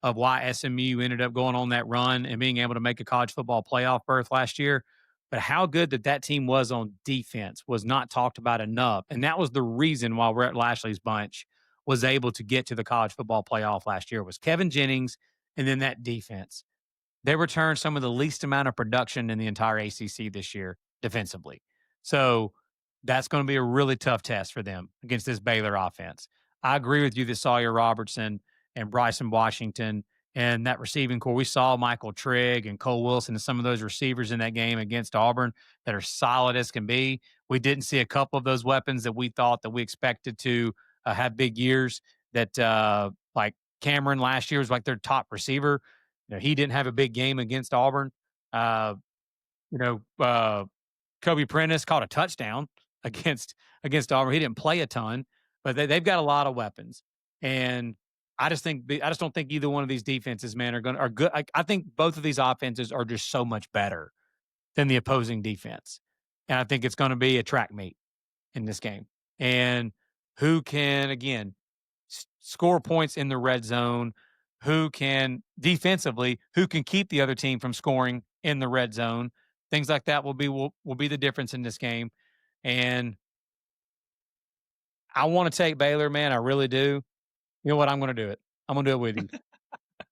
of why SMU ended up going on that run and being able to make a college football playoff berth last year. But how good that team was on defense was not talked about enough. And that was the reason why Rhett Lashley's bunch was able to get to the college football playoff last year was Kevin Jennings and then that defense. They returned some of the least amount of production in the entire ACC this year defensively. So that's going to be a really tough test for them against this Baylor offense. I agree with you that Sawyer Robertson and Bryson Washington and that receiving core. We saw Michael Trigg and Cole Wilson and some of those receivers in that game against Auburn that are solid as can be. We didn't see a couple of those weapons that we thought that we expected to have big years. That like Cameron last year was like their top receiver. He didn't have a big game against Auburn. Uh, you know, uh, Kobe Prentice caught a touchdown against against Auburn. He didn't play a ton, but they've got a lot of weapons. And I just don't think either one of these defenses, man, are good. I think both of these offenses are just so much better than the opposing defense. And I think it's going to be a track meet in this game. And who can again score points in the red zone, who can defensively, who can keep the other team from scoring in the red zone. Things like that will be the difference in this game. And I want to take Baylor, man. I really do. You know what? I'm going to do it. I'm going to do it with you.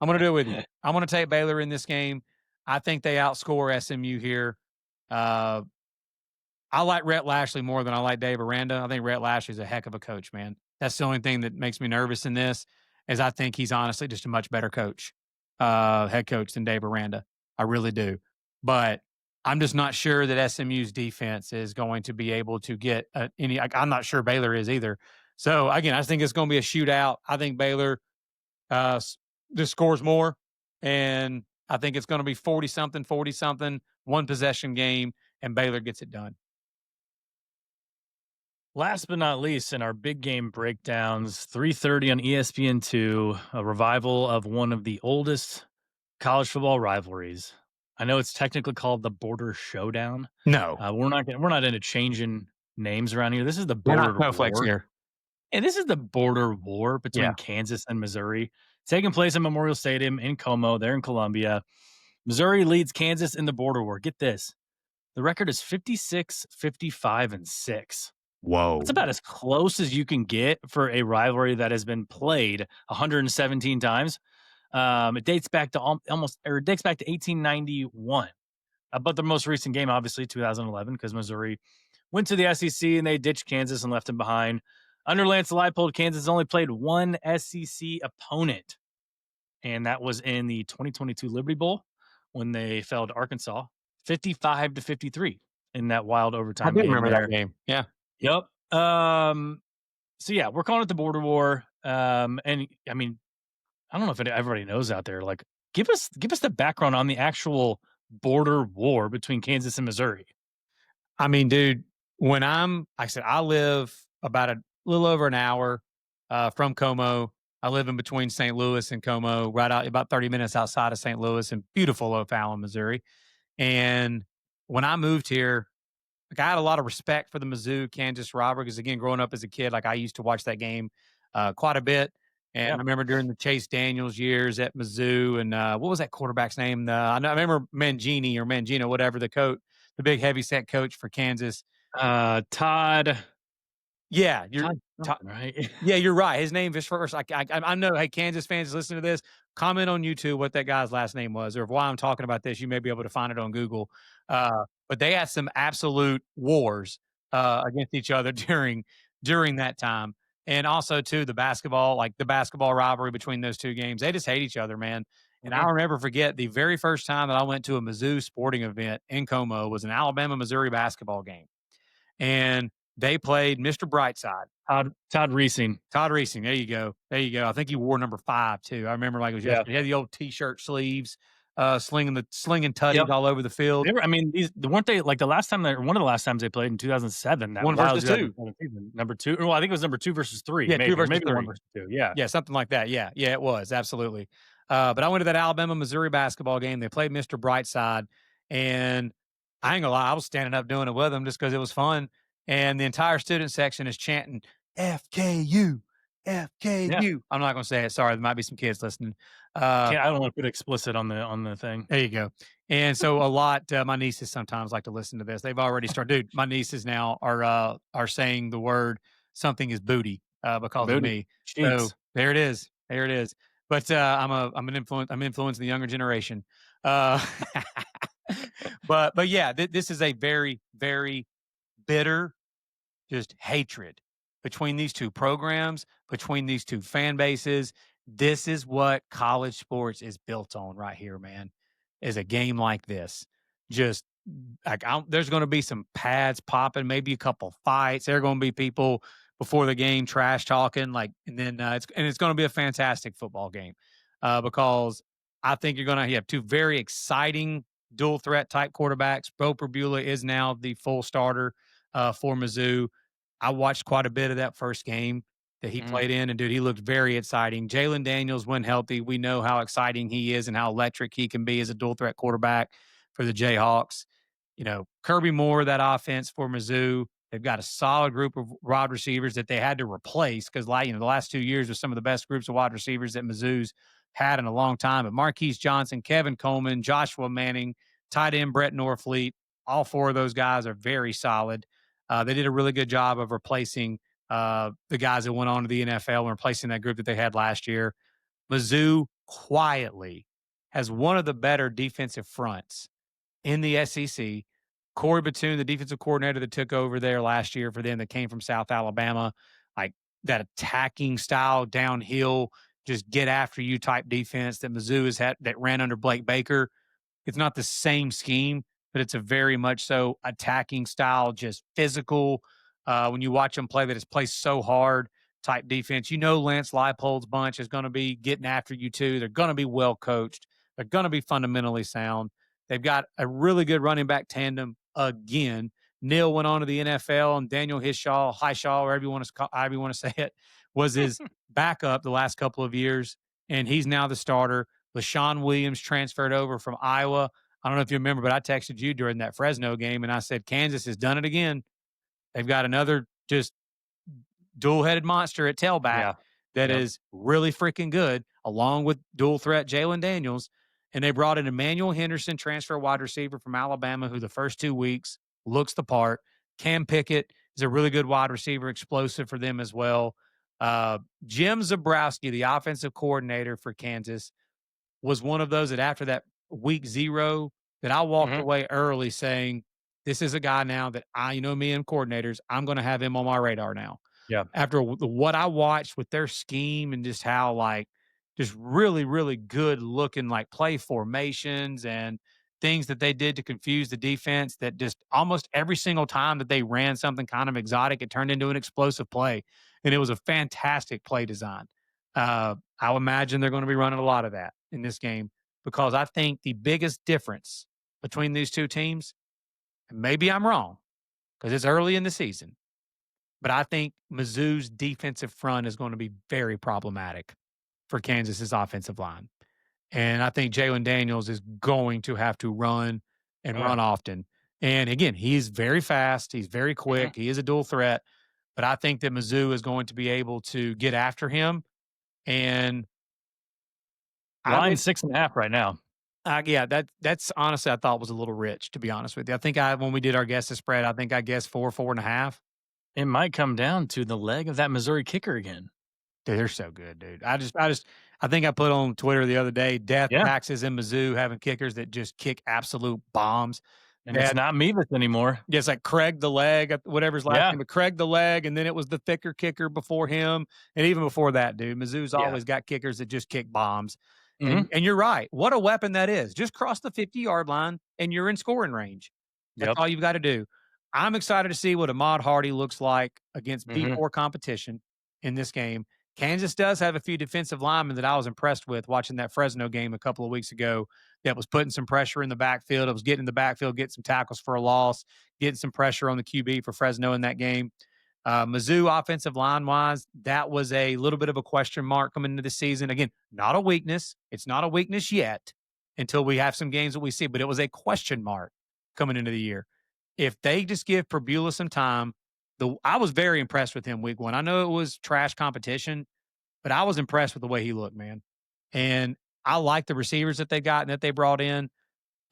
I'm going to do it with you. I'm going to take Baylor in this game. I think they outscore SMU here. Uh, I like Rhett Lashley more than I like Dave Aranda. I think Rhett Lashley's a heck of a coach, man. That's the only thing that makes me nervous in this is I think he's honestly just a much better coach, head coach than Dave Aranda. I really do. But I'm just not sure that SMU's defense is going to be able to get any. I'm not sure Baylor is either. So again, I think it's going to be a shootout. I think Baylor just scores more, and I think it's going to be 40 something, one possession game, and Baylor gets it done. Last but not least, in our big game breakdowns, 3:30 on ESPN2, a revival of one of the oldest college football rivalries. I know it's technically called the Border Showdown. No, We're not into changing names around here. This is the we're not Border snowflakes War, here. and this is the Border War Yeah. between Kansas and Missouri, taking place at Memorial Stadium in Como, there in Columbia. Missouri leads Kansas in the Border War. Get this: the record is 56, 55, and 6. That's Whoa. about as close as you can get for a rivalry that has been played 117 times. It dates back to it dates back to 1891. But the most recent game, obviously, 2011, because Missouri went to the SEC and they ditched Kansas and left them behind. Under Lance Leipold, Kansas only played one SEC opponent, and that was in the 2022 Liberty Bowl when they fell to Arkansas, 55 to 53 in that wild I overtime do game remember that there. game. Yeah. Yep. So yeah, we're calling it the border war. And I mean, I don't know if everybody knows out there. Like, give us the background on the actual border war between Kansas and Missouri. I mean, dude, like I said, I live about a little over an hour from Como. I live in between St. Louis and Como, right out about 30 minutes outside of St. Louis in beautiful O'Fallon, Missouri. And when I moved here, like I had a lot of respect for the Mizzou Kansas rivalry because again, growing up as a kid, like I used to watch that game quite a bit. And I Yeah. remember during the Chase Daniels years at Mizzou, and what was that quarterback's name? I remember Mangini or Mangino, whatever the coach, the big heavy set coach for Kansas. Todd Yeah, you're Todd something, right? yeah, you're right. His name is first. I know. Hey, Kansas fans, listen to this. Comment on YouTube what that guy's last name was, or why I'm talking about this. You may be able to find it on Google. But they had some absolute wars against each other during that time, and also too the basketball rivalry between those two games. They just hate each other, man. And Mhm. I'll never forget the very first time that I went to a Mizzou sporting event in Como was an Alabama Missouri basketball game. and they played Mr. Brightside. Todd Reesing. Todd Reesing, there you go. There you go. I think he wore number 5 too. I remember like it was Yeah. yesterday. He had the old T-shirt sleeves, slinging tutties Yep. all over the field. They were, I mean, weren't they like the last time one of the last times they played in 2007, that 1 wild versus 2. 2007 season. Number 2. Well, I think it was number 2 versus 3, Yeah, 2 maybe, or versus maybe 1 3. versus 2. Yeah. Yeah, something like that. Yeah, yeah, it was absolutely. But I went to that Alabama-Missouri basketball game. They played Mr. Brightside, and I ain't gonna lie, I was standing up doing it with them just because it was fun. And the entire student section is chanting FKU, Yeah. FKU. I'm not gonna say it. Sorry, there might be some kids listening. I don't want to put explicit on the thing. There you go. And so a lot, my nieces sometimes like to listen to this. They've already started. Dude, my nieces now are saying the word something is booty because of Booty. me. So Cheeks. there it is. There it is. But I'm influencing the younger generation. Uh, but yeah, this is a very very bitter just hatred between these two programs, between these two fan bases. This is what college sports is built on right here, man. Is a game like this. Just like there's going to be some pads popping, maybe a couple fights. There are going to be people before the game trash talking, like, and then it's going to be a fantastic football game because I think you're going to have two very exciting dual threat type quarterbacks. Bo Perbula is now the full starter for Mizzou. I watched quite a bit of that first game that he played in, and dude, he looked very exciting. Jalen Daniels, when healthy, we know how exciting he is and how electric he can be as a dual threat quarterback for the Jayhawks. You know, Kirby Moore, that offense for Mizzou, they've got a solid group of wide receivers that they had to replace because, like, the last 2 years were some of the best groups of wide receivers that Mizzou's had in a long time. But Marquise Johnson, Kevin Coleman, Joshua Manning, tight end Brett Norfleet, all 4 of those guys are very solid. They did a really good job of replacing the guys that went on to the NFL and replacing that group that they had last year. Mizzou quietly has one of the better defensive fronts in the SEC. Corey Batoon, the defensive coordinator that took over there last year for them, that came from South Alabama, like that attacking style downhill, just get after you type defense that Mizzou has had that ran under Blake Baker. It's not the same scheme, but it's a very much so attacking style, just physical. When you watch them play, that it's played so hard type defense. You know, Lance Leipold's bunch is going to be getting after you too. They're going to be well coached. They're going to be fundamentally sound. They've got a really good running back tandem again. Neil went on to the NFL, and Daniel Highshaw, wherever however you want to say it, was his backup the last couple of years, and he's now the starter. LaShawn Williams transferred over from Iowa. I don't know if you remember, but I texted you during that Fresno game, and I said, Kansas has done it again. They've got another just dual-headed monster at tailback that is really freaking good, along with dual threat Jalen Daniels. And they brought in Emmanuel Henderson, transfer wide receiver from Alabama, who the first 2 weeks looks the part. Cam Pickett is a really good wide receiver, explosive for them as well. Jim Zabrowski, the offensive coordinator for Kansas, was one of those that after that week 0 that I walked away early saying, this is a guy now that me and coordinators, I'm going to have him on my radar now. Yeah. After what I watched with their scheme and just how just really, really good looking play formations and things that they did to confuse the defense, that just almost every single time that they ran something kind of exotic, it turned into an explosive play. And it was a fantastic play design. I'll imagine they're going to be running a lot of that in this game because I think the biggest difference between these two teams, and maybe I'm wrong because it's early in the season, but I think Mizzou's defensive front is going to be very problematic for Kansas's offensive line. And I think Jalen Daniels is going to have to run and run often. And again, he's very fast. He's very quick. He is a dual threat. But I think that Mizzou is going to be able to get after him. And Line's 6.5 right now. Yeah, that's honestly, I thought was a little rich, to be honest with you. I think when we did our guess spread, I think I guessed 4.5. It might come down to the leg of that Missouri kicker again. Dude, they're so good, dude. I think I put on Twitter the other day, death taxes in Mizzou having kickers that just kick absolute bombs. And it's not Mevis anymore. Yeah, it's like Craig the Leg, whatever's last name, but Craig the Leg, and then it was the thicker kicker before him. And even before that, dude, Mizzou's always got kickers that just kick bombs. And you're right. What a weapon that is. Just cross the 50-yard line and you're in scoring range. That's all you've got to do. I'm excited to see what Ahmad Hardy looks like against Mhm. P4 competition in this game. Kansas does have a few defensive linemen that I was impressed with watching that Fresno game a couple of weeks ago that was putting some pressure in the backfield. It was getting in the backfield, getting some tackles for a loss, getting some pressure on the QB for Fresno in that game. Mizzou offensive line wise, that was a little bit of a question mark coming into the season. Again, not a weakness. It's not a weakness yet until we have some games that we see, but it was a question mark coming into the year. If they just give Perbula some time, I was very impressed with him week one. I know it was trash competition, but I was impressed with the way he looked, man. And I like the receivers that they got and that they brought in.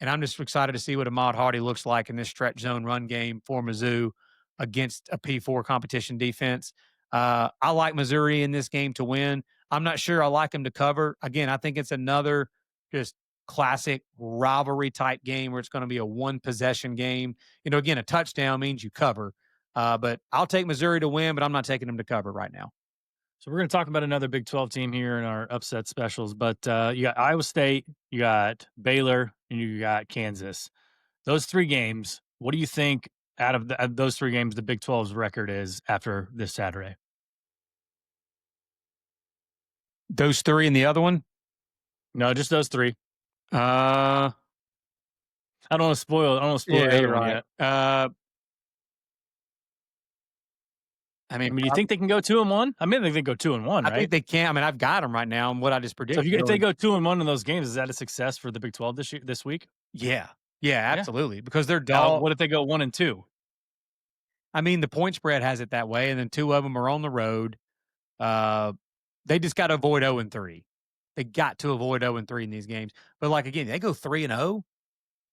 And I'm just excited to see what Ahmad Hardy looks like in this stretch zone run game for Mizzou against a P4 competition defense. I like Missouri in this game to win. I'm not sure I like them to cover. Again, I think it's another just classic rivalry type game where it's going to be a one possession game. Again, a touchdown means you cover. But I'll take Missouri to win, but I'm not taking them to cover right now. So we're going to talk about another Big 12 team here in our upset specials, but you got Iowa State, you got Baylor, and you got Kansas. Those 3 games, what do you think out of those 3 games the Big 12's record is after this Saturday? Those three and the other one? No, just those 3. Uh, I don't want to spoil yeah, the other you're one right. yet. I I mean, mean, do you think they can go 2-1? I mean, I think they go 2-1, I think right? they can. I mean, I've got them right now, and what I just So predicted. if they Really, go 2-1 in those games, is that a success for the Big 12 this week? yeah, yeah, Yeah. absolutely. Because they're Now, dog. what if they go 1-2? I mean, the point spread has it that way, and then two of them are on the road. Uh, they just got to avoid 0-3. They got to avoid 0-3 in these games. But like again, they go 3-0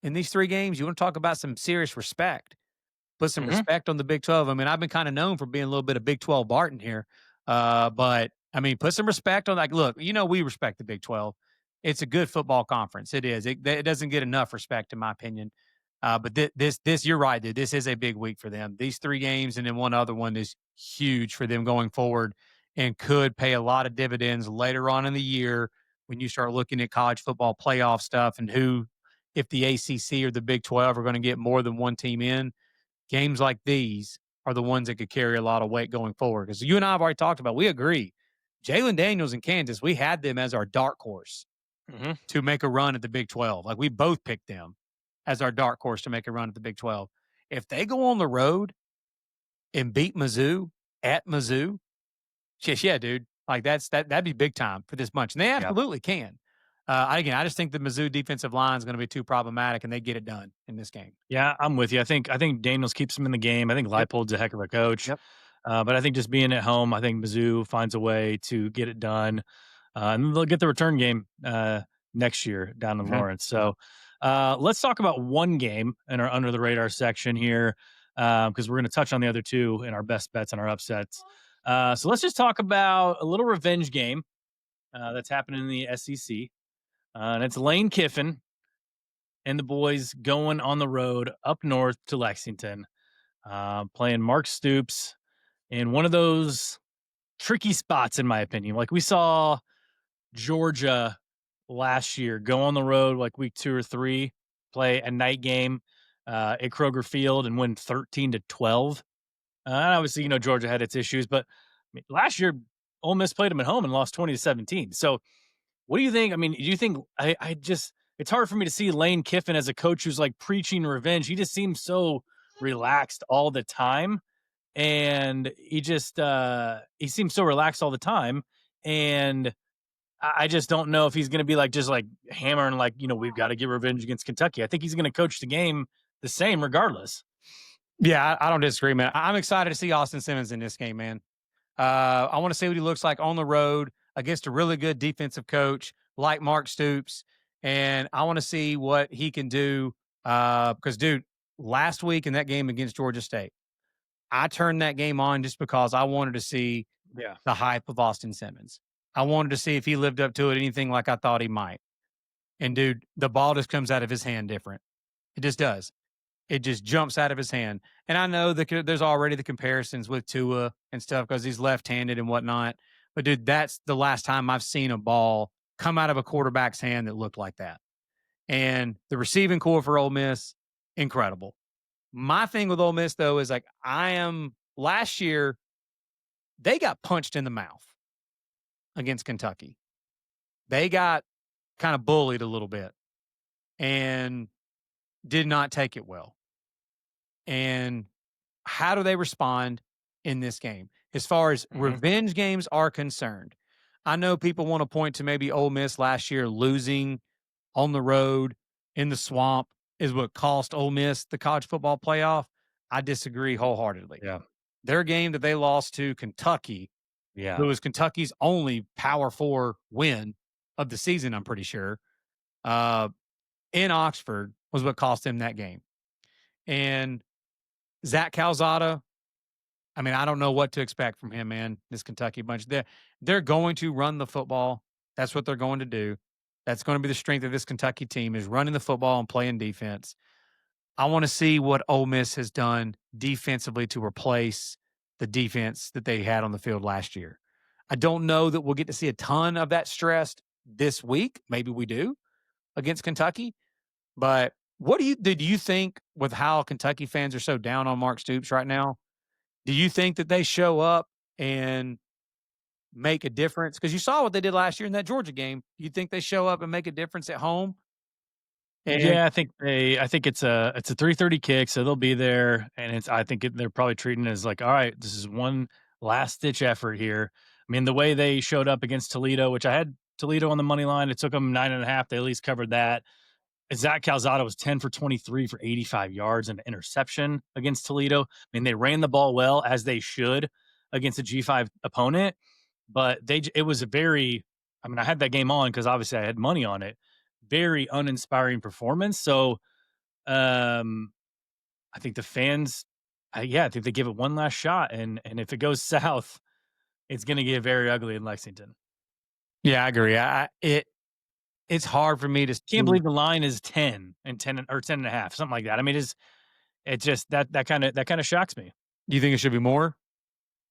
in these 3 games. You want to talk about some serious respect? Put some Mhm. respect on the Big 12. I mean, I've been kind of known for being a little bit of Big 12 Barton here. But I mean, put some respect on like, look, we respect the Big 12. It's a good football conference. It is. It doesn't get enough respect, in my opinion. But this, you're right, dude. This is a big week for them. These 3 games and then one other one is huge for them going forward and could pay a lot of dividends later on in the year when you start looking at college football playoff stuff and if the ACC or the Big 12 are going to get more than one team in. Games like these are the ones that could carry a lot of weight going forward. Because you and I have already talked about, we agree. Jalen Daniels in Kansas, we had them as our dark horse Mhm. to make a run at the Big 12. Like we both picked them as our dark horse to make a run at the Big 12. If they go on the road and beat Mizzou at Mizzou, yeah, dude. Like that'd be big time for this bunch. And they Yeah. absolutely can. Again, I just think the Mizzou defensive line is going to be too problematic, and they get it done in this game. Yeah, I'm with you. I think Daniels keeps him in the game. I think Yep. Leipold's a heck of a coach. Yep. But I think just being at home, I think Mizzou finds a way to get it done. And they'll get the return game next year down in Mhm. Lawrence. So let's talk about one game in our under the radar section here because we're going to touch on the other 2 in our best bets and our upsets. So let's just talk about a little revenge game that's happening in the SEC. And it's Lane Kiffin and the boys going on the road up north to Lexington, playing Mark Stoops in one of those tricky spots, in my opinion. Like we saw Georgia last year go on the road like week 2 or 3, play a night game at Kroger Field and win 13-12. And obviously, Georgia had its issues, but last year Ole Miss played them at home and lost 20-17. So what do you think? I mean, do you think I just it's hard for me to see Lane Kiffin as a coach who's like preaching revenge. He just seems so relaxed all the time. And he seems so relaxed all the time. And I just don't know if he's gonna be like just like hammering like, we've got to get revenge against Kentucky. I think he's gonna coach the game the same regardless. Yeah, I don't disagree, man. I'm excited to see Austin Simmons in this game, man. I want to see what he looks like on the road against a really good defensive coach like Mark Stoops, and I want to see what he can do. Because, dude, last week in that game against Georgia State, I turned that game on just because I wanted to see Yeah. the hype of Austin Simmons. I wanted to see if he lived up to it, anything like I thought he might. And, dude, the ball just comes out of his hand different. It just does. It just jumps out of his hand. And I know that there's already the comparisons with Tua and stuff because he's left-handed and whatnot. But dude, that's the last time I've seen a ball come out of a quarterback's hand that looked like that. And the receiving core for Ole Miss, incredible. My thing with Ole Miss though is like last year they got punched in the mouth against Kentucky. They got kind of bullied a little bit and did not take it well. And how do they respond in this game as far as Mhm. revenge games are concerned? I know people want to point to maybe Ole Miss last year losing on the road in the swamp is what cost Ole Miss the college football playoff. I disagree wholeheartedly. Yeah. Their game that they lost to Kentucky, Yeah. who was Kentucky's only Power Four win of the season, I'm pretty sure, uh, in Oxford was what cost them that game. And Zach Calzada, I mean, I don't know what to expect from him, man. This Kentucky bunch. They're going to run the football. That's what they're going to do. That's going to be the strength of this Kentucky team is running the football and playing defense. I want to see what Ole Miss has done defensively to replace the defense that they had on the field last year. I don't know that we'll get to see a ton of that stressed this week. Maybe we do against Kentucky. But what do you think with how Kentucky fans are so down on Mark Stoops right now? Do you think that they show up and make a difference? Because you saw what they did last year in that Georgia game. You think they show up and make a difference at home? And Yeah, I think it's a 3:30 kick, so they'll be there, and they're probably treating it as like, all right, this is one last ditch effort here. I mean, the way they showed up against Toledo, which I had Toledo on the money line, it took them 9.5. They at least covered that. And Zach Calzada was 10 for 23 for 85 yards and an interception against Toledo. I mean, they ran the ball well as they should against a G5 opponent, but it was a very, I mean, I had that game on because obviously I had money on it. Very uninspiring performance. So um, I think the fans, I think they give it one last shot, and if it goes south, it's going to get very ugly in Lexington. yeah, I agree. It's hard for me to Can't see. believe the line is 10 and 10 or 10.5, something like that. I mean, it just that kind of shocks me. Do you think it should be more?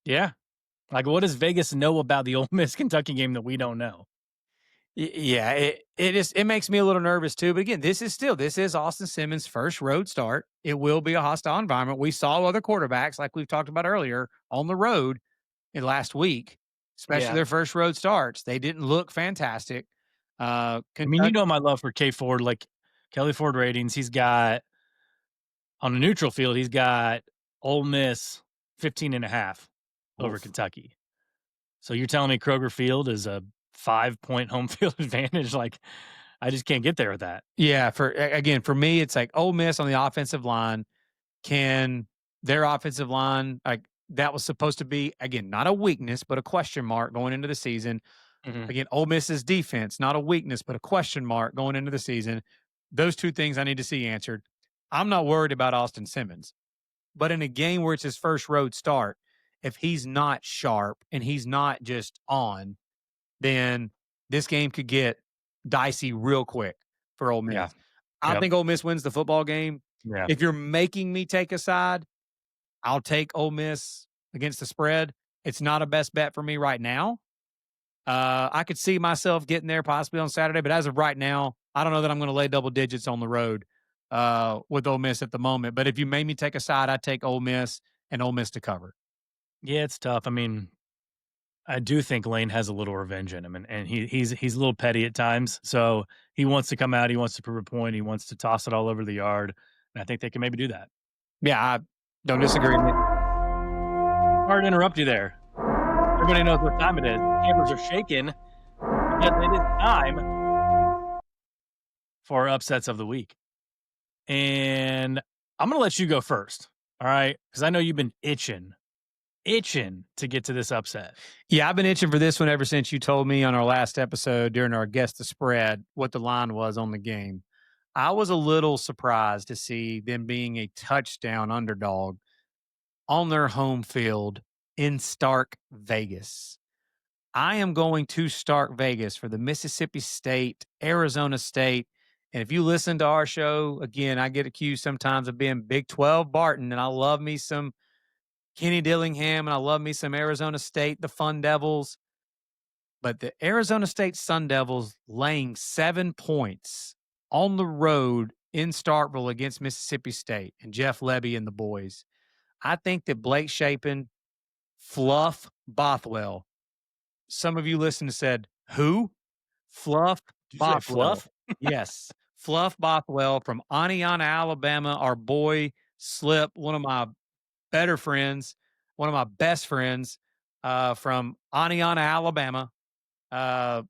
Yeah, like what does Vegas know about the Ole Miss Kentucky game that we don't know? Yeah, it makes me a little nervous too. But again, this is Austin Simmons' first road start. It will be a hostile environment. We saw other quarterbacks, like we've talked about earlier, on the road in last week, especially Yeah, their first road starts. They didn't look fantastic. I mean, you Kentucky, know my love for K Ford, like Kelly Ford ratings. He's got on a neutral field, he's got Ole Miss 15.5 over oof. Kentucky. So you're telling me Kroger Field is a 5-point home field advantage? Like, I just can't get there with that. Yeah, again, for me, it's like Ole Miss on the offensive line. Can their offensive line, like that was supposed to be, again, not a weakness, but a question mark going into the season. Mhm. Again, Ole Miss's defense, not a weakness, but a question mark going into the season. Those two things I need to see answered. I'm not worried about Austin Simmons, but in a game where it's his first road start, if he's not sharp and he's not just on, then this game could get dicey real quick for Ole Yeah. Miss. I Yep. think Ole Miss wins the football game. Yeah. If you're making me take a side, I'll take Ole Miss against the spread. It's not a best bet for me right now. I could see myself getting there possibly on Saturday, but as of right now, I don't know that I'm going to lay double digits on the road with Ole Miss at the moment. But if you made me take a side, I'd take Ole Miss and Ole Miss to cover. Yeah, it's tough. I mean, I do think Lane has a little revenge in him, and he's a little petty at times. So he wants to come out, he wants to prove a point, he wants to toss it all over the yard, and I think they can maybe do that. Yeah, I don't disagree. Sorry to interrupt you there. Everybody knows what time it is. The cameras are shaking because it is time for our upsets of the week. And I'm gonna let you go first. All right. Because I know you've been itching to get to this upset. Yeah, I've been itching for this one ever since you told me on our last episode during our guess the spread what the line was on the game. I was a little surprised to see them being a touchdown underdog on their home field in Stark, Vegas. I am going to Stark, Vegas for the Mississippi State, Arizona State. And if you listen to our show, again, I get accused sometimes of being Big 12 Barton, and I love me some Kenny Dillingham, and I love me some Arizona State, the Fun Devils. But the Arizona State Sun Devils laying 7 points on the road in Starkville against Mississippi State and Jeff Lebby and the boys, I think that Blake Shapen, Fluff Bothwell, some of you listened said, who? Fluff Did you say Bothwell. fluff? Yes. Fluff Bothwell from Aniana, Alabama. Our boy Slip, one of my better friends, one of my best friends from Aniana, Alabama. Uh,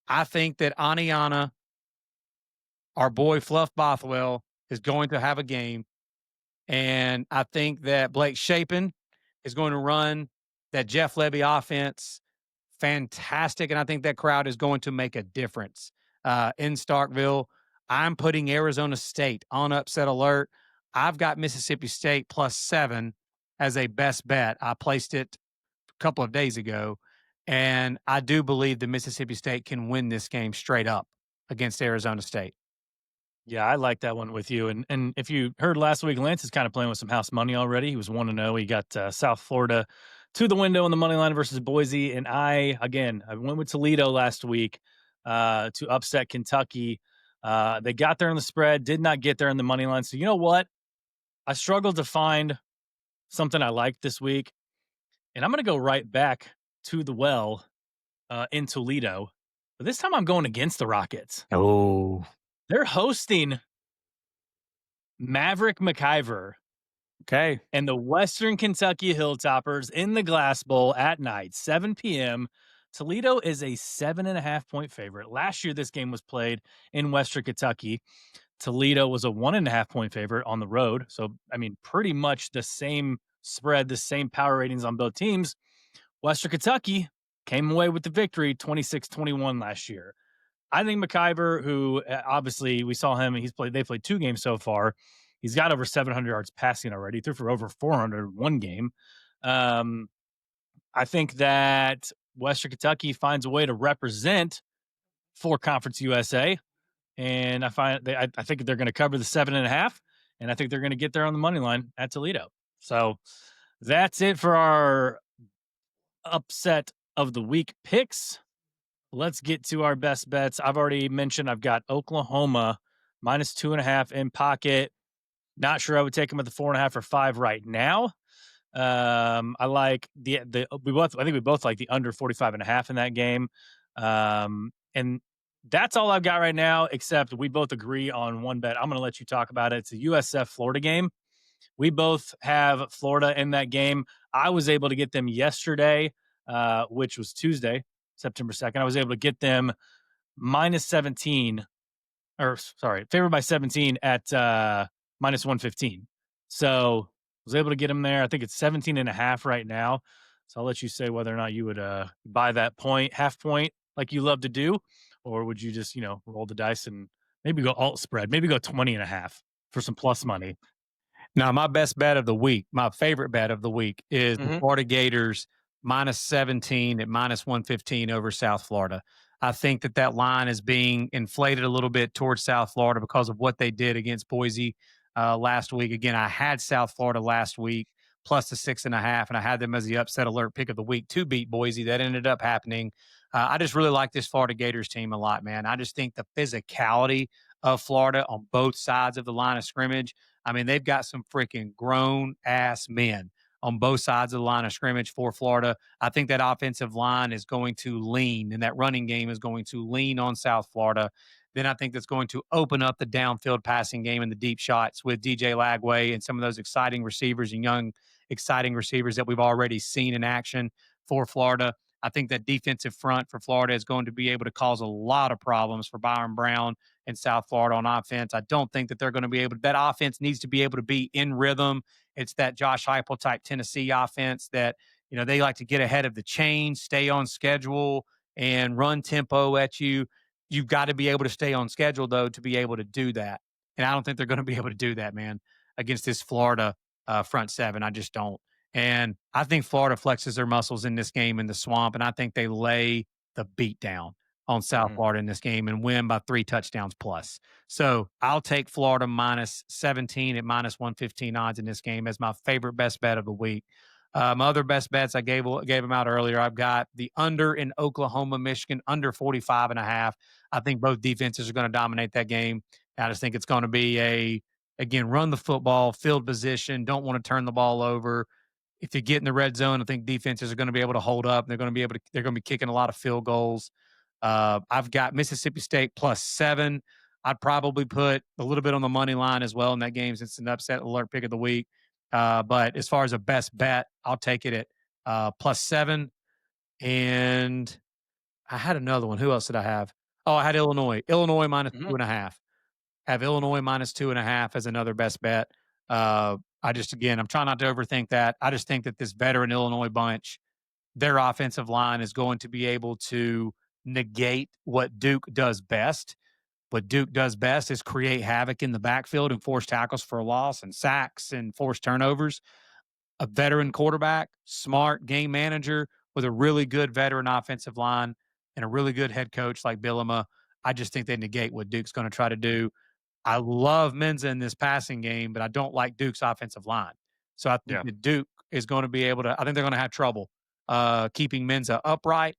I think that Aniana, our boy Fluff Bothwell, is going to have a game. And I think that Blake Shapen is going to run that Jeff Lebby offense fantastic. And I think that crowd is going to make a difference in Starkville. I'm putting Arizona State on upset alert. I've got Mississippi State +7 as a best bet. I placed it a couple of days ago. And I do believe that Mississippi State can win this game straight up against Arizona State. Yeah, I like that one with you. And if you heard last week, Lance is kind of playing with some house money already. He was 1-0. He got South Florida to the window in the money line versus Boise. And I went with Toledo last week to upset Kentucky. They got there in the spread, did not get there in the money line. So you know what? I struggled to find something I liked this week. And I'm going to go right back to the well in Toledo. But this time I'm going against the Rockets. Oh, They're hosting Maverick McIver okay. and the Western Kentucky Hilltoppers in the Glass Bowl at night, 7 p.m. Toledo is a 7.5-point favorite. Last year, this game was played in Western Kentucky. Toledo was a 1.5-point favorite on the road. So, I mean, pretty much the same spread, the same power ratings on both teams. Western Kentucky came away with the victory 26-21 last year. I think McIver, who obviously we saw him, they played 2 games so far. He's got over 700 yards passing already. He threw for over 400 one game. I think that Western Kentucky finds a way to represent for Conference USA, and I think they're going to cover the 7.5, and I think they're going to get there on the money line at Toledo. So that's it for our upset of the week picks. Let's get to our best bets. I've already mentioned I've got Oklahoma -2.5 in pocket. Not sure I would take them at the 4.5 or 5 right now. I like I think we both like the under 45.5 in that game. And that's all I've got right now, except we both agree on one bet. I'm going to let you talk about it. It's a USF Florida game. We both have Florida in that game. I was able to get them yesterday, which was Tuesday, September 2nd. I was able to get them -17, or sorry, favored by 17 at -115. So I was able to get them there. I think it's 17.5 right now. So I'll let you say whether or not you would buy that half point like you love to do, or would you just, roll the dice and maybe go alt spread, maybe go 20.5 for some plus money. Now, my best bet of the week, my favorite bet of the week is the Mm-hmm. Florida Gators -17 at -115 over South Florida. I think that line is being inflated a little bit towards South Florida because of what they did against Boise last week. Again, I had South Florida last week plus the 6.5, and I had them as the upset alert pick of the week to beat Boise. That ended up happening. I just really like this Florida Gators team a lot, man. I just think the physicality of Florida on both sides of the line of scrimmage. I mean, they've got some freaking grown ass men on both sides of the line of scrimmage for Florida. I think that offensive line is going to lean, and that running game is going to lean on South Florida. Then I think that's going to open up the downfield passing game and the deep shots with DJ Lagway and some of those exciting receivers and young, exciting receivers that we've already seen in action for Florida. I think that defensive front for Florida is going to be able to cause a lot of problems for Byron Brown and South Florida on offense. I don't think that they're going to be able to, that offense needs to be able to be in rhythm. It's that Josh Heupel type Tennessee offense that, they like to get ahead of the chain, stay on schedule, and run tempo at you. You've got to be able to stay on schedule, though, to be able to do that. And I don't think they're going to be able to do that, man, against this Florida front seven. I just don't. And I think Florida flexes their muscles in this game in the swamp, and I think they lay the beat down on South Florida in this game and win by 3 touchdowns plus. So I'll take Florida -17 at -115 odds in this game as my favorite best bet of the week. My other best bets, I gave them out earlier. I've got the under in Oklahoma, Michigan, under 45.5. I think both defenses are going to dominate that game. I just think it's going to be again, run the football, field position, don't want to turn the ball over. If you get in the red zone, I think defenses are going to be able to hold up. They're going to be kicking a lot of field goals. I've got Mississippi State +7. I'd probably put a little bit on the money line as well in that game since it's an upset alert pick of the week. But as far as a best bet, I'll take it at +7. And I had another one. Who else did I have? Oh, I had Illinois. Illinois minus Mhm. 2.5. Have Illinois minus 2.5 as another best bet. Again, I'm trying not to overthink that. I just think that this veteran Illinois bunch, their offensive line is going to be able to negate what Duke does best. What Duke does best is create havoc in the backfield and force tackles for a loss and sacks and force turnovers. A veteran quarterback, smart game manager with a really good veteran offensive line and a really good head coach like Bielema. I just think they negate what Duke's going to try to do. I love Menza in this passing game, but I don't like Duke's offensive line. So I think Yeah. that Duke is going to be able to, I think they're going to have trouble keeping Menza upright.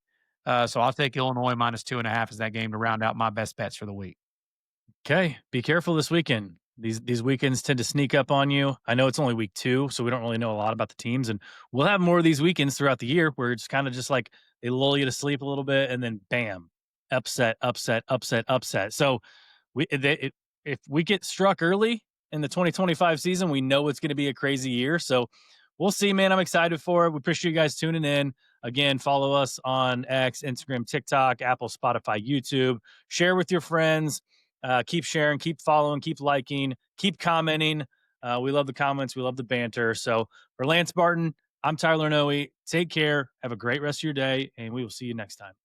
So I'll take Illinois minus 2.5 as that game to round out my best bets for the week. Okay, be careful this weekend. These weekends tend to sneak up on you. I know it's only week 2, so we don't really know a lot about the teams, and we'll have more of these weekends throughout the year where it's kind of just like they lull you to sleep a little bit, and then bam, upset, upset, upset, upset. So if we get struck early in the 2025 season, we know it's going to be a crazy year. So we'll see, man. I'm excited for it. We appreciate you guys tuning in. Again, follow us on X, Instagram, TikTok, Apple, Spotify, YouTube. Share with your friends. Keep sharing, keep following, keep liking, keep commenting. We love the comments. We love the banter. So for Lance Barton, I'm Tyler Noe. Take care. Have a great rest of your day, and we will see you next time.